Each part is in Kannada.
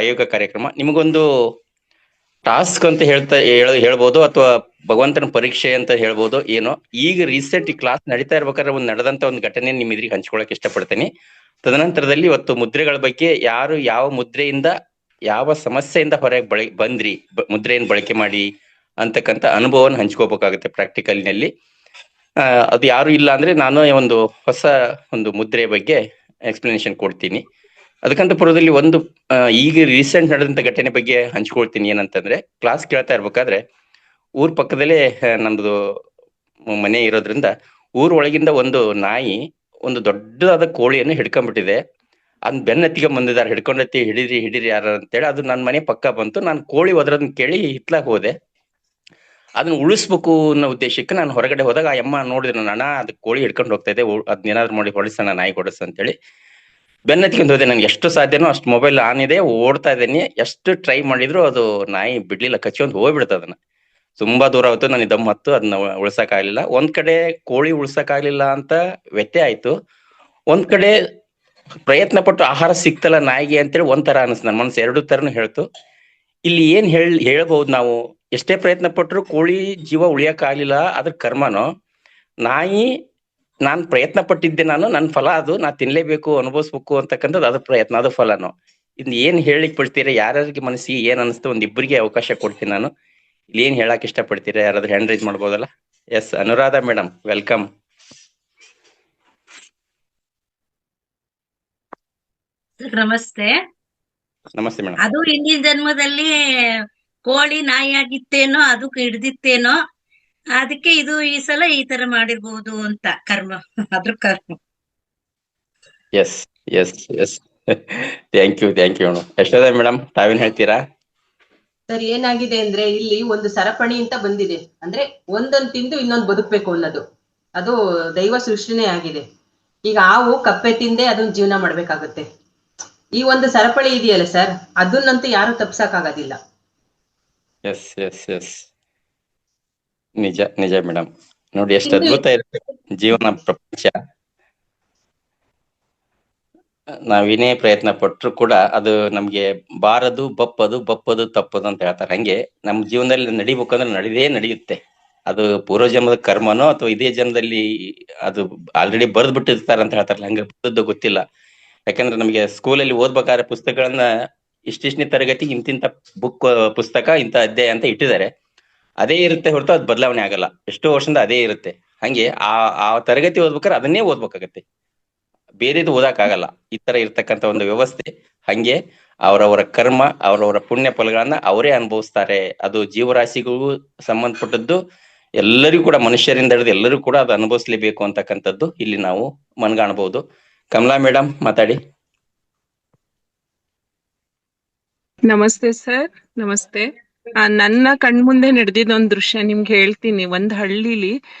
ಪ್ರಾಯೋಗಿಕ ಕಾರ್ಯಕ್ರಮ. ನಿಮಗೊಂದು ಟಾಸ್ಕ್ ಅಂತ ಹೇಳ್ಬೋದು, ಅಥವಾ ಭಗವಂತನ ಪರೀಕ್ಷೆ ಅಂತ ಹೇಳ್ಬೋದು. ಏನೋ ಈಗ ರೀಸೆಂಟ್ ಈ ಕ್ಲಾಸ್ ನಡೀತಾ ಇರ್ಬೇಕಾದ್ರೆ ನಡೆದಂತ ಒಂದು ಘಟನೆ ನಿಮ್ ಇದ್ರಿಗೆ ಹಂಚ್ಕೊಳಕ್ ಇಷ್ಟಪಡ್ತೀನಿ. ತದನಂತರದಲ್ಲಿ ಇವತ್ತು ಮುದ್ರೆಗಳ ಬಗ್ಗೆ, ಯಾರು ಯಾವ ಮುದ್ರೆಯಿಂದ ಯಾವ ಸಮಸ್ಯೆಯಿಂದ ಹೊರಗೆ ಬಂದ್ರಿ, ಮುದ್ರೆಯನ್ನು ಬಳಕೆ ಮಾಡಿ ಅಂತಕ್ಕಂಥ ಅನುಭವವನ್ನು ಹಂಚ್ಕೋಬೇಕಾಗುತ್ತೆ ಪ್ರಾಕ್ಟಿಕಲ್ನಲ್ಲಿ. ಅದು ಯಾರು ಇಲ್ಲ ಅಂದ್ರೆ ನಾನು ಹೊಸ ಒಂದು ಮುದ್ರೆ ಬಗ್ಗೆ ಎಕ್ಸ್ಪ್ಲನೇಷನ್ ಕೊಡ್ತೀನಿ. ಅದಕ್ಕಂತ ಪೂರ್ವದಲ್ಲಿ ಈಗ ರೀಸೆಂಟ್ ನಡೆದಂತ ಘಟನೆ ಬಗ್ಗೆ ಹಂಚ್ಕೊಳ್ತೀನಿ. ಏನಂತಂದ್ರೆ, ಕ್ಲಾಸ್ ಕೇಳ್ತಾ ಇರ್ಬೇಕಾದ್ರೆ ಊರ್ ಪಕ್ಕದಲ್ಲೇ ನಮ್ದು ಮನೆ ಇರೋದ್ರಿಂದ ಊರ್ ಒಳಗಿಂದ ಒಂದು ನಾಯಿ ಒಂದು ದೊಡ್ಡದಾದ ಕೋಳಿಯನ್ನು ಹಿಡ್ಕೊಂಡ್ಬಿಟ್ಟಿದೆ. ಅದ್ ಬೆನ್ನತ್ತಿಗೆ ಬಂದಿದ್ದಾರೆ, ಹಿಡ್ಕೊಂಡತ್ತಿ ಹಿಡೀರಿ ಯಾರು ಅಂತೇಳಿ. ಅದು ನನ್ನ ಮನೆ ಪಕ್ಕ ಬಂತು. ನಾನು ಕೋಳಿ ಒದ್ರದನ್ನ ಕೇಳಿ ಹಿತ್ಲಾಗ ಹೋದೆ. ಅದನ್ನ ಉಳಿಸ್ಬೇಕು ಅನ್ನೋ ಉದ್ದೇಶಕ್ಕೆ ನಾನು ಹೊರಗಡೆ ಹೋದಾಗ ಆ ಅಮ್ಮ ನೋಡಿದ್ರು, ಅಣ್ಣ ಅದು ಕೋಳಿ ಹಿಡ್ಕೊಂಡು ಹೋಗ್ತಾ ಇದೆ, ಅದ್ನೇನಾದ್ರು ಮಾಡಿ ಹೊಡಿಸೋಣ, ನಾಯಿ ಹೊಡಿಸ ಅಂತೇಳಿ ಬೆನ್ನತ್ಕೊಂಡು ಹೋದೆ. ನನ್ಗೆ ಎಷ್ಟು ಸಾಧ್ಯನೋ ಅಷ್ಟು ಮೊಬೈಲ್ ಆನ್ ಇದೆ, ಓಡ್ತಾ ಇದ್ದೇನೆ. ಎಷ್ಟು ಟ್ರೈ ಮಾಡಿದ್ರು ಅದು ನಾಯಿ ಬಿಡ್ಲಿಲ್ಲ, ಕಚ್ಕೊಂಡ್ ಹೋಗ್ಬಿಡ್ತು. ಅದನ್ನ ತುಂಬಾ ದೂರ ಆಯ್ತು, ನನಗೆ ದಮ್ ಹತ್ತು, ಅದನ್ನ ಉಳ್ಸಕ್ ಆಗ್ಲಿಲ್ಲ. ಒಂದ್ ಕಡೆ ಕೋಳಿ ಉಳ್ಸಕ್ ಆಗ್ಲಿಲ್ಲ ಅಂತ ವ್ಯತ್ಯೆ ಆಯ್ತು, ಒಂದ್ ಕಡೆ ಪ್ರಯತ್ನ ಪಟ್ಟು ಆಹಾರ ಸಿಕ್ತಲ್ಲ ನಾಯಿಗೆ ಅಂತೇಳಿ ಒಂಥರ ಅನಿಸ್ತು. ನನ್ನ ಮನಸ್ಸು ಎರಡು ತರನು ಹೇಳ್ತು. ಇಲ್ಲಿ ಏನ್ ಹೇಳ್ಬಹುದು ನಾವು, ಎಷ್ಟೇ ಪ್ರಯತ್ನ ಪಟ್ರು ಕೋಳಿ ಜೀವ ಉಳಿಯಕ್ ಆಗ್ಲಿಲ್ಲ, ಅದ್ರ ಕರ್ಮನೋ. ನಾಯಿ ನಾನ್ ಪ್ರಯತ್ನ ಪಟ್ಟಿದ್ದೆ, ನನ್ನ ಫಲ ಅದು, ನಾ ತಿನ್ಲೇಬೇಕು, ಅನುಭವಿಸ್ಬೇಕು ಅಂತಕ್ಕಂಥದ್ದು ಅದ್ರ ಪ್ರಯತ್ನ, ಅದು ಫಲನೋ. ಇನ್ ಏನ್ ಹೇಳಿಕ್ ಬಿಡ್ತೀರಾ, ಯಾರ್ಯಾರಿಗೆ ಮನಸ್ಸಿಗೆ ಏನ್ ಅನಿಸ್ತು, ಒಂದಿಬ್ಬರಿಗೆ ಅವಕಾಶ ಕೊಡ್ತೀನಿ ನಾನು. ಇಲ್ಲಿ ಏನ್ ಹೇಳಕ್ ಇಷ್ಟ ಪಡ್ತೀರಾ, ಯಾರಾದ್ರೂ ಹ್ಯಾಂಡ್ ರೈಸ್ ಮಾಡ್ಬೋದಲ್ಲ? Yes, Anuradha madam, welcome. ನಮಸ್ತೆ. ನಮಸ್ತೆ ಮೇಡಮ್. ಅದು ಹಿಂದಿನ ಜನ್ಮದಲ್ಲಿ ಕೋಳಿ ನಾಯಿ ಆಗಿತ್ತೇನೋ, ಅದು ಹಿಡ್ದಿತ್ತೇನೋ, ಅದಕ್ಕೆ ಇದು ಈ ಸಲ ಈ ತರ ಮಾಡಿರ್ಬೋದು ಅಂತ ಕರ್ಮ, ಅದ್ರ ಕರ್ಮ. Yes yes yes thank you madam. Yashoda madam, ತಾವೇನ್ ಹೇಳ್ತೀರಾ? ಸರ್, ಏನಾಗಿದೆ ಅಂದ್ರೆ ಇಲ್ಲಿ ಒಂದು ಸರಪಣಿ ಅಂತ ಬಂದಿದೆ. ಅಂದ್ರೆ ಒಂದೊಂದು ತಿಂದು ಇನ್ನೊಂದು ಬದುಕ್ಬೇಕು ಅನ್ನೋದು, ಅದು ದೈವ ಸೃಷ್ಟಿನೇ ಆಗಿದೆ. ಈಗ ಹಾವು ಕಪ್ಪೆ ತಿಂದೆ ಅದನ್ನ ಜೀವನ ಮಾಡ್ಬೇಕಾಗತ್ತೆ. ಈ ಒಂದು ಸರಪಳಿ ಇದೆಯಲ್ಲ ಸರ್, ಅದನ್ನಂತೂ ಯಾರು ತಪ್ಸಕ್ಕಾಗೋದಿಲ್ಲ. ಎಸ್ ಎಸ್ ಎಸ್ ನಿಜ ನಿಜ ಮೇಡಮ್. ನೋಡಿ ಎಷ್ಟು ಅದ್ಭುತ ಇರುತ್ತೆ ಜೀವನ, ಪ್ರಪಂಚ. ನಾವೇನೇ ಪ್ರಯತ್ನ ಪಟ್ರು ಕೂಡ ಅದು ನಮ್ಗೆ ಬಾರದು, ಬಪ್ಪದು ತಪ್ಪದು ಅಂತ ಹೇಳ್ತಾರೆ. ಹಂಗೆ ನಮ್ ಜೀವನದಲ್ಲಿ ನಡಿಬೇಕಂದ್ರೆ ನಡೆಯುತ್ತೆ. ಅದು ಪೂರ್ವ ಜನ್ಮದ ಕರ್ಮನೋ ಅಥವಾ ಇದೇ ಜನ್ಮದಲ್ಲಿ ಅದು ಆಲ್ರೆಡಿ ಬರ್ದ್ ಬಿಟ್ಟಿರ್ತಾರ ಅಂತ ಹೇಳ್ತಾರಲ್ಲ, ಹಂಗೆ ಬರ್ತದ್ದು ಗೊತ್ತಿಲ್ಲ. ಯಾಕಂದ್ರೆ ನಮ್ಗೆ ಸ್ಕೂಲಲ್ಲಿ ಓದ್ಬೇಕಾದ್ರೆ ಪುಸ್ತಕಗಳನ್ನ ಇಷ್ಟಿಷ್ಟನೇ ತರಗತಿ ಇಂತಿಂತ ಪುಸ್ತಕ ಇಂತ ಅಧ್ಯಾಯ ಅಂತ ಇಟ್ಟಿದ್ದಾರೆ. ಅದೇ ಇರುತ್ತೆ ಹೊರತು ಅದು ಬದಲಾವಣೆ ಆಗಲ್ಲ. ಎಷ್ಟೋ ವರ್ಷದಿಂದ ಅದೇ ಇರುತ್ತೆ. ಹಂಗೆ ಆ ತರಗತಿ ಓದ್ಬೇಕಾದ್ರೆ ಅದನ್ನೇ ಓದ್ಬೇಕಾಗತ್ತೆ, ಬೇರೆದು ಓದಕ್ ಆಗಲ್ಲ. ಈ ತರ ಇರ್ತಕ್ಕಂಥ ಒಂದು ವ್ಯವಸ್ಥೆ. ಹಂಗೆ ಅವರವರ ಕರ್ಮ, ಅವರವರ ಪುಣ್ಯ ಫಲಗಳನ್ನ ಅವರೇ ಅನುಭವಿಸ್ತಾರೆ. ಅದು ಜೀವರಾಶಿಗೂ ಸಂಬಂಧಪಟ್ಟದ್ದು. ಎಲ್ಲರಿಗೂ ಕೂಡ, ಮನುಷ್ಯರಿಂದ ಹಿಡಿದು ಎಲ್ಲರಿಗೂ ಕೂಡ ಅದು ಅನುಭವಿಸ್ಲೇಬೇಕು ಅಂತಕ್ಕಂಥದ್ದು ಇಲ್ಲಿ ನಾವು ಮನ್ಗಾಣಬಹುದು. ಕಮಲಾ ಮೇಡಮ್, ಮಾತಾಡಿ. ನಮಸ್ತೆ ಸರ್, ನಮಸ್ತೆ. ನನ್ನ ಕಣ್ಮುಂದೆ ನಡೆದಿದ್ದೊಂದು ದೃಶ್ಯ ನಿಮ್ಗೆ ಹೇಳ್ತೀನಿ. ಒಂದ್ ಹಳ್ಳಿಲಿ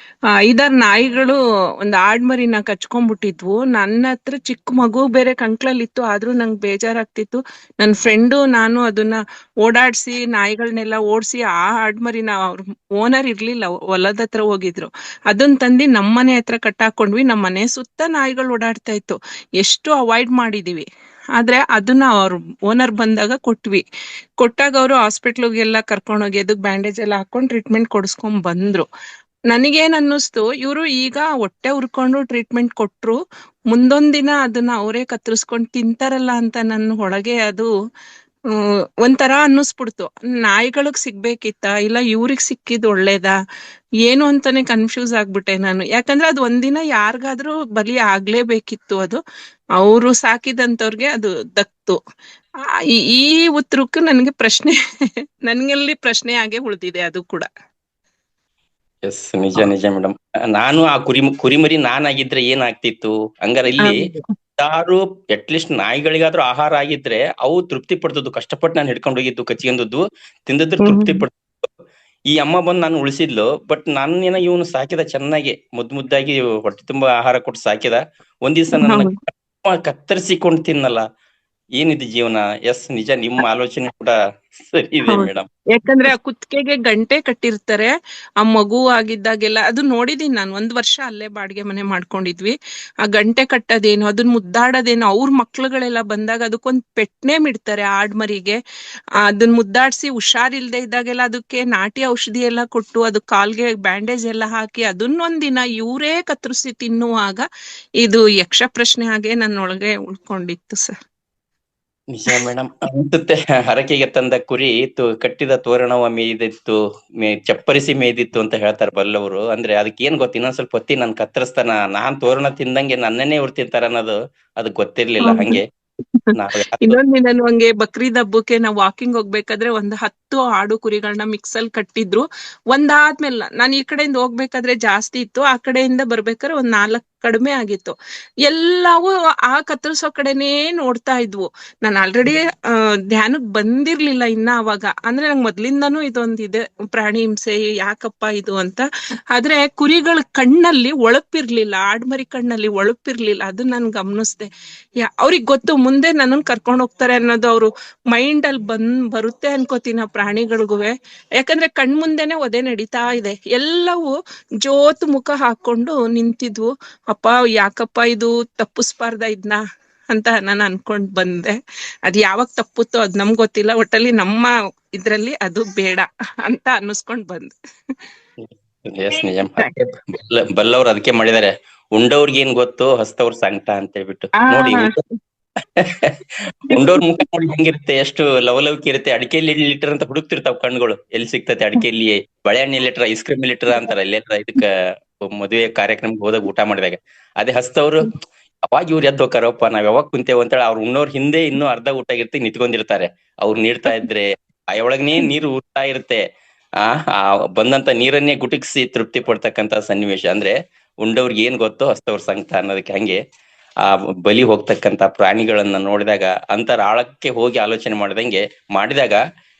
5-6 ನಾಯಿಗಳು ಒಂದ್ ಆಡ್ಮರಿನ ಕಚ್ಕೊಂಡ್ಬಿಟ್ಟಿದ್ವು. ನನ್ನ ಹತ್ರ ಚಿಕ್ಕ ಮಗು ಬೇರೆ ಕಂಕ್ಳಲ್ಲಿತ್ತು, ಆದ್ರೂ ನಂಗೆ ಬೇಜಾರಾಗ್ತಿತ್ತು. ನನ್ ಫ್ರೆಂಡು ನಾನು ಅದನ್ನ ಓಡಾಡ್ಸಿ, ನಾಯಿಗಳನ್ನೆಲ್ಲ ಓಡಿಸಿ ಆ ಆಡ್ಮರಿನ, ಅವ್ರ ಓನರ್ ಇರ್ಲಿಲ್ಲ, ಹೊಲದ ಹತ್ರ ಹೋಗಿದ್ರು, ಅದನ್ನ ತಂದು ನಮ್ಮನೆ ಹತ್ರ ಕಟ್ಟಾಕೊಂಡ್ವಿ. ನಮ್ಮನೆ ಸುತ್ತ ನಾಯಿಗಳು ಓಡಾಡ್ತಾ ಇತ್ತು. ಎಷ್ಟು ಅವಾಯ್ಡ್ ಮಾಡಿದೀವಿ, ಆದ್ರೆ ಅದನ್ನ ಅವ್ರ ಓನರ್ ಬಂದಾಗ ಕೊಟ್ಟಾಗ ಅವರು ಹಾಸ್ಪಿಟ್ಲಿಗೆಲ್ಲ ಕರ್ಕೊಂಡೋಗಿ ಅದಕ್ಕೆ ಬ್ಯಾಂಡೇಜ್ ಎಲ್ಲ ಹಾಕೊಂಡು ಟ್ರೀಟ್ಮೆಂಟ್ ಕೊಡಿಸ್ಕೊಂಡ್ ಬಂದ್ರು. ನನಗೇನ್ ಅನ್ನಿಸ್ತು, ಇವ್ರು ಈಗ ಹೊಟ್ಟೆ ಉರ್ಕೊಂಡು ಟ್ರೀಟ್ಮೆಂಟ್ ಕೊಟ್ರು, ಮುಂದೊಂದಿನ ಅದನ್ನ ಅವರೇ ಕತ್ತರಿಸ್ಕೊಂಡು ತಿಂತಾರಲ್ಲ ಅಂತ ನನ್ನ ಒಳಗೆ ಅದು ಒಂಥರ ಅನ್ನಿಸ್ಬಿಡ್ತು. ನಾಯಿಗಳಿಗೆ ಸಿಗ್ಬೇಕಿತ್ತ, ಇಲ್ಲ ಇವ್ರಿಗೆ ಸಿಕ್ಕಿದ್ ಒಳ್ಳೇದಾ ಏನು ಅಂತಾನೆ ಕನ್ಫ್ಯೂಸ್ ಆಗ್ಬಿಟ್ಟೆ ನಾನು. ಯಾಕಂದ್ರೆ ಅದು ಒಂದಿನ ಯಾರಿಗಾದ್ರೂ ಬಲಿ ಆಗ್ಲೇಬೇಕಿತ್ತು. ಅದು ಅವರು ಸಾಕಿದಂತವ್ರಿಗೆ ಅದು ದಕ್ತು. ಈ ಉತ್ತರಕ್ಕೂ ನನಗೆ ಪ್ರಶ್ನೆ ನನ್ಗೆಲ್ಲಿ ಪ್ರಶ್ನೆ ಆಗೇ ಉಳ್ದಿದೆ ಅದು ಕೂಡ. ಎಸ್, ನಿಜ ನಿಜ ಮೇಡಮ್. ನಾನು ಆ ಕುರಿಮರಿ ನಾನಾಗಿದ್ರೆ ಏನಾಗ್ತಿತ್ತು ಹಂಗಾರ. ಇಲ್ಲಿ ಯಾರು ಅಟ್ಲೀಸ್ಟ್ ನಾಯಿಗಳಿಗಾದ್ರೂ ಆಹಾರ ಆಗಿದ್ರೆ ಅವು ತೃಪ್ತಿ ಪಡ್ತದ್ದು. ಕಷ್ಟಪಟ್ಟು ನಾನು ಹಿಡ್ಕೊಂಡು ಹೋಗಿದ್ದು, ಕಚ್ಕೊಂಡದ್ದು, ತಿಂದದ್ರ ತೃಪ್ತಿ ಪಡ್ತಿದ್ದು. ಈ ಅಮ್ಮ ಬಂದು ನಾನು ಉಳಿಸಿದ್ಲು. ಬಟ್ ನಾನೇನ ಇವನು ಸಾಕಿದ, ಚೆನ್ನಾಗಿ ಮುದ್ದಾಗಿ ಹೊಟ್ಟೆ ತುಂಬಾ ಆಹಾರ ಕೊಟ್ಟು ಸಾಕಿದ. ಒಂದ್ ದಿವ್ಸ ನನ್ನ ಕತ್ತರಿಸಿಕೊಂಡು ತಿನ್ನಲ್ಲ, ಏನಿದೆ ಜೀವನ. ಎಸ್, ನಿಜ, ನಿಮ್ಮ ಆಲೋಚನೆ ಕೂಡ ಸರಿ ಇದೆ ಹೌದು. ಮೇಡಮ್. ಯಾಕಂದ್ರೆ ಆ ಕುತ್ತಿಗೆಗೆ ಗಂಟೆ ಕಟ್ಟಿರ್ತಾರೆ ಆ ಮಗು ಆಗಿದ್ದಾಗೆಲ್ಲ. ಅದು ನೋಡಿದೀನಿ ನಾನು. 1 ವರ್ಷ ಅಲ್ಲೇ ಬಾಡಿಗೆ ಮನೆ ಮಾಡ್ಕೊಂಡಿದ್ವಿ. ಆ ಗಂಟೆ ಕಟ್ಟೋದೇನು, ಅದನ್ನ ಮುದ್ದಾಡೋದೇನು, ಅವ್ರ ಮಕ್ಳುಗಳೆಲ್ಲ ಬಂದಾಗ ಅದಕ್ಕೊಂದ್ ಪೆಟ್ನೆ ಇಡ್ತಾರೆ ಆಡ್ಮರಿಗೆ. ಅದನ್ನ ಮುದ್ದಾಡ್ಸಿ ಹುಷಾರಿಲ್ದೆ ಇದ್ದಾಗೆಲ್ಲ ಅದಕ್ಕೆ ನಾಟಿ ಔಷಧಿ ಎಲ್ಲ ಕೊಟ್ಟು ಅದು ಕಾಲ್ಗೆ ಬ್ಯಾಂಡೇಜ್ ಎಲ್ಲ ಹಾಕಿ ಅದನ್ನೊಂದಿನ ಇವರೇ ಕತ್ತರಿಸಿ ತಿನ್ನುವಾಗ ಇದು ಯಕ್ಷ ಪ್ರಶ್ನೆ ಹಾಗೆ ನನ್ನೊಳಗೆ ಉಳ್ಕೊಂಡಿತ್ತು ಸರ್. ನಿಜ ಮೇಡಮ್. ಅನ್ಸುತ್ತೆ ಹರಕೆಗೆ ತಂದ ಕುರಿ ಕಟ್ಟಿದ ತೋರಣವ ಮೇಯ್ದಿತ್ತು, ಚಪ್ಪರಿಸಿ ಮೇಯ್ದಿತ್ತು ಅಂತ ಹೇಳ್ತಾರೆ ಬಲ್ಲವರು. ಅಂದ್ರೆ ಅದಕ್ಕೆ ಏನ್ ಗೊತ್ತ, ಇನ್ನೊಂದ್ ಸ್ವಲ್ಪ ಹೊತ್ತಿ ನನ್ ಕತ್ತರಿಸ್ತಾನ, ನಾನ್ ತೋರಣ ತಿಂದಂಗೆ ನನ್ನನ್ನೇ ಇವ್ರು ತಿಂತಾರ ಅನ್ನೋದು ಅದಕ್ಕೆ ಗೊತ್ತಿರ್ಲಿಲ್ಲ. ಹಂಗೆ ನಾವ್ ಇನ್ನೊಂದಿನ ಹಂಗೆ ಬಕ್ರೀದ್ ಹಬ್ಬಕ್ಕೆ ನಾವು ವಾಕಿಂಗ್ ಹೋಗ್ಬೇಕಾದ್ರೆ 10 ಆಡು ಕುರಿಗಳನ್ನ ಮಿಕ್ಸ್ ಅಲ್ಲಿ ಕಟ್ಟಿದ್ರು. ಒಂದಾದ್ಮೇಲೆ ನಾನು ಈ ಕಡೆಯಿಂದ ಹೋಗ್ಬೇಕಾದ್ರೆ ಜಾಸ್ತಿ ಇತ್ತು, ಆ ಕಡೆಯಿಂದ ಬರ್ಬೇಕಾದ್ರೆ 4 ಕಡಿಮೆ ಆಗಿತ್ತು. ಎಲ್ಲವೂ ಆ ಕತ್ತರಿಸೋ ಕಡೆನೇ ನೋಡ್ತಾ ಇದ್ವು. ನಾನು ಆಲ್ರೆಡಿ ಧ್ಯಾನಕ್ ಬಂದಿರ್ಲಿಲ್ಲ ಇನ್ನ ಅವಾಗ. ಅಂದ್ರೆ ನಂಗೆ ಮೊದ್ಲಿಂದಾನು ಇದೊಂದಿದೆ, ಪ್ರಾಣಿ ಹಿಂಸೆ ಯಾಕಪ್ಪ ಇದು ಅಂತ. ಆದ್ರೆ ಕುರಿಗಳ ಕಣ್ಣಲ್ಲಿ ಒಳಪಿರ್ಲಿಲ್ಲ, ಆಡ್ಮರಿ ಕಣ್ಣಲ್ಲಿ ಒಳಪಿರ್ಲಿಲ್ಲ. ಅದು ನಾನು ಗಮನಿಸ್ದೆ. ಅವ್ರಿಗೆ ಗೊತ್ತು ಮುಂದೆ ನನ್ನನ್ ಕರ್ಕೊಂಡ್ ಹೋಗ್ತಾರೆ ಅನ್ನೋದು ಅವ್ರು ಮೈಂಡ್ ಅಲ್ಲಿ ಬರುತ್ತೆ ಅನ್ಕೋತೀನಿ ಆ ಪ್ರಾಣಿಗಳಿಗುವೆ. ಯಾಕಂದ್ರೆ ಕಣ್ಮುಂದೆನೆ ಒದೆ ನಡೀತಾ ಇದೆ. ಎಲ್ಲವೂ ಜೋತ್ ಮುಖ ಹಾಕೊಂಡು ನಿಂತಿದ್ವು. ಅಪ್ಪ ಯಾಕಪ್ಪ ಇದು ತಪ್ಪಿಸ್ಬಾರ್ದ ಇದ್ನ ಅಂತ ನಾನು ಅನ್ಕೊಂಡ್ ಬಂದೆ. ಅದ್ ಯಾವಾಗ ತಪ್ಪುತ್ತೋ ಅದ್ ನಮ್ಗ್ ಗೊತ್ತಿಲ್ಲ, ಒಟ್ಟಲ್ಲಿ ನಮ್ಮ ಇದ್ರಲ್ಲಿ ಅದು ಬೇಡ ಅಂತ ಅನ್ನಿಸ್ಕೊಂಡ್ ಬಂದೆ. ಎಸ್, ನಿಜ. ಬಲ್ಲವ್ರು ಅದಕ್ಕೆ ಮಾಡಿದಾರೆ, ಉಂಡವ್ರಿಗೆ ಏನ್ ಗೊತ್ತು ಹಸ್ತವ್ರ ಸಂಕಟ ಅಂತ ಹೇಳ್ಬಿಟ್ಟು. ನೋಡಿ ಉಂಡೋರ್ ಮುಖ ನೋಡಿ ಹೆಂಗಿರುತ್ತೆ, ಎಷ್ಟು ಲವಲವಿಕೆ ಇರುತ್ತೆ. ಅಡಿಕೆಯಲ್ಲಿ ಲೀಟರ್ ಅಂತ ಹುಡುಕ್ತಿರ್ತಾವ ಕಣ್ಗಳು, ಎಲ್ಲಿ ಸಿಗ್ತತೆ ಅಡಿಕೆಯಲ್ಲಿ ಬಳೆಹಣ್ಣಿ ಲೀಟರ್, ಐಸ್ ಕ್ರೀಮ್ ಲೀಟರ್ ಅಂತಾರ ಎಲ್ಲೇಟ್ರ ಇದಕ್ಕ ಮದುವೆ ಕಾರ್ಯಕ್ರಮಕ್ಕೆ ಹೋದಾಗ ಊಟ ಮಾಡಿದಾಗ. ಅದೇ ಹಸ್ತವ್ರು ಅವಾಗ ಇವ್ರು ಎದ್ದು ಹೋಕಾರಪ್ಪ, ನಾವ್ ಯಾವಾಗ ಕುಂತೇವ್ ಅಂತೇಳಿ ಅವ್ರ ಉಣ್ಣೋರ್ ಹಿಂದೆ ಇನ್ನೂ ಅರ್ಧ ಊಟ ಆಗಿರ್ತಿ ನಿಂತ್ಕೊಂಡಿರ್ತಾರೆ. ಅವ್ರು ನೀಡ್ತಾ ಇದ್ರೆ ಒಳಗನೇ ನೀರು ಊಟ ಇರುತ್ತೆ. ಆ ಬಂದಂತ ನೀರನ್ನೇ ಗುಟುಕ್ಸಿ ತೃಪ್ತಿ ಪಡ್ತಕ್ಕಂತ ಸನ್ನಿವೇಶ. ಅಂದ್ರೆ ಉಂಡವ್ರಿಗೆ ಏನ್ ಗೊತ್ತೋ ಹಸ್ತವ್ರ ಸಂಕಟ ಅನ್ನೋದಕ್ಕೆ ಹಂಗೆ ಆ ಬಲಿ ಹೋಗ್ತಕ್ಕಂತ ಪ್ರಾಣಿಗಳನ್ನ ನೋಡಿದಾಗ ಅಂತರ ಆಳಕ್ಕೆ ಹೋಗಿ ಆಲೋಚನೆ ಮಾಡಿದಾಗ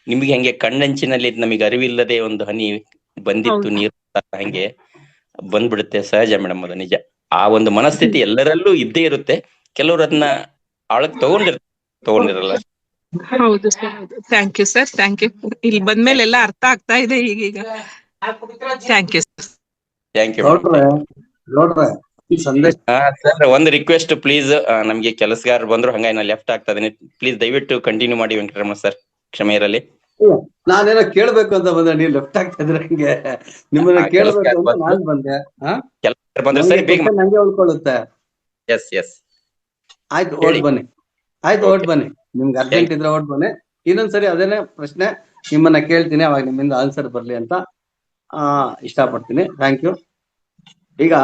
ನಿಮ್ಗೆ ಹೆಂಗೆ ಕಣ್ಣಂಚಿನಲ್ಲಿ ನಮಗೆ ಅರಿವಿಲ್ಲದೆ ಒಂದು ಹನಿ ಬಂದಿತ್ತು ನೀರು ಹಂಗೆ ಬಂದ್ಬಿಡುತ್ತೆ. ಸಹಜ ಮೇಡಮ್, ಅದು ನಿಜ. ಆ ಒಂದು ಮನಸ್ಥಿತಿ ಎಲ್ಲರಲ್ಲೂ ಇದ್ದೇ ಇರುತ್ತೆ. ಕೆಲವ್ರು ಅದನ್ನ ಆಳಕ್ ತಗೊಂಡಿರಲ್ಲ. ಹೌದು ಸರ್, ಹೌದು. Thank you sir, thank you. ಇಲ್ಲಿ ಬಂದ್ಮೇಲೆ ಎಲ್ಲ ಅರ್ಥ ಆಗ್ತಾ ಇದೆ ಈಗೀಗ. Thank you sir. Thank you Sandesh. Sir, ಒಂದು ರಿಕ್ವೆಸ್ಟ್ ಪ್ಲೀಸ್. ನಮ್ಗೆ ಕೆಲಸಗಾರರು ಬಂದ್ರು, ಹಂಗಾಗಿ ನಾನು ಲೆಫ್ಟ್ ಆಗ್ತಾ ಇದೀನಿ. ಪ್ಲೀಸ್ ದಯವಿಟ್ಟು ಕಂಟಿನ್ಯೂ ಮಾಡಿ ವೆಂಕಟರಮಣ ಸರ್, ಕ್ಷಮೆ ಇರಲಿ. ನಾನೇನೋ ಕೇಳ್ಬೇಕು ಅಂತ ಬಂದೆ, ನೀವು ಲೆಫ್ಟ್ ಆಗ್ತಾ ಇದ್ರೆ ಹಂಗೆ ನಿಮ್ಮನ್ನ ಕೇಳ್ಬೇಕು ಅಂತ ನಾನ್ ಬಂದೆ. ಕೆಲಸಗಾರ ಬಂದ್ರೆ ಸರಿ, ಬೇಗ ನಂಗೆ ಉಳ್ಕೊಳ್ಳುತ್ತೆ. ಎಸ್ ಎಸ್, ಆಯ್ತು, ಓಟ್ ಬನ್ನಿ. ಆಯ್ತು, ಓಟ್ ಬನ್ನಿ. ನಿಮ್ಗೆ ಅರ್ಜೆಂಟ್ ಇದ್ರೆ ಓಟ್ ಬನ್ನಿ. ಇನ್ನೊಂದ್ಸರಿ ಅದೇನೇ ಪ್ರಶ್ನೆ ನಿಮ್ಮನ್ನ ಕೇಳ್ತೀನಿ, ಅವಾಗ ನಿಮ್ಮಿಂದ ಆನ್ಸರ್ ಬರ್ಲಿ ಅಂತ ಇಷ್ಟಪಡ್ತೀನಿ. Thank you. ಈಗ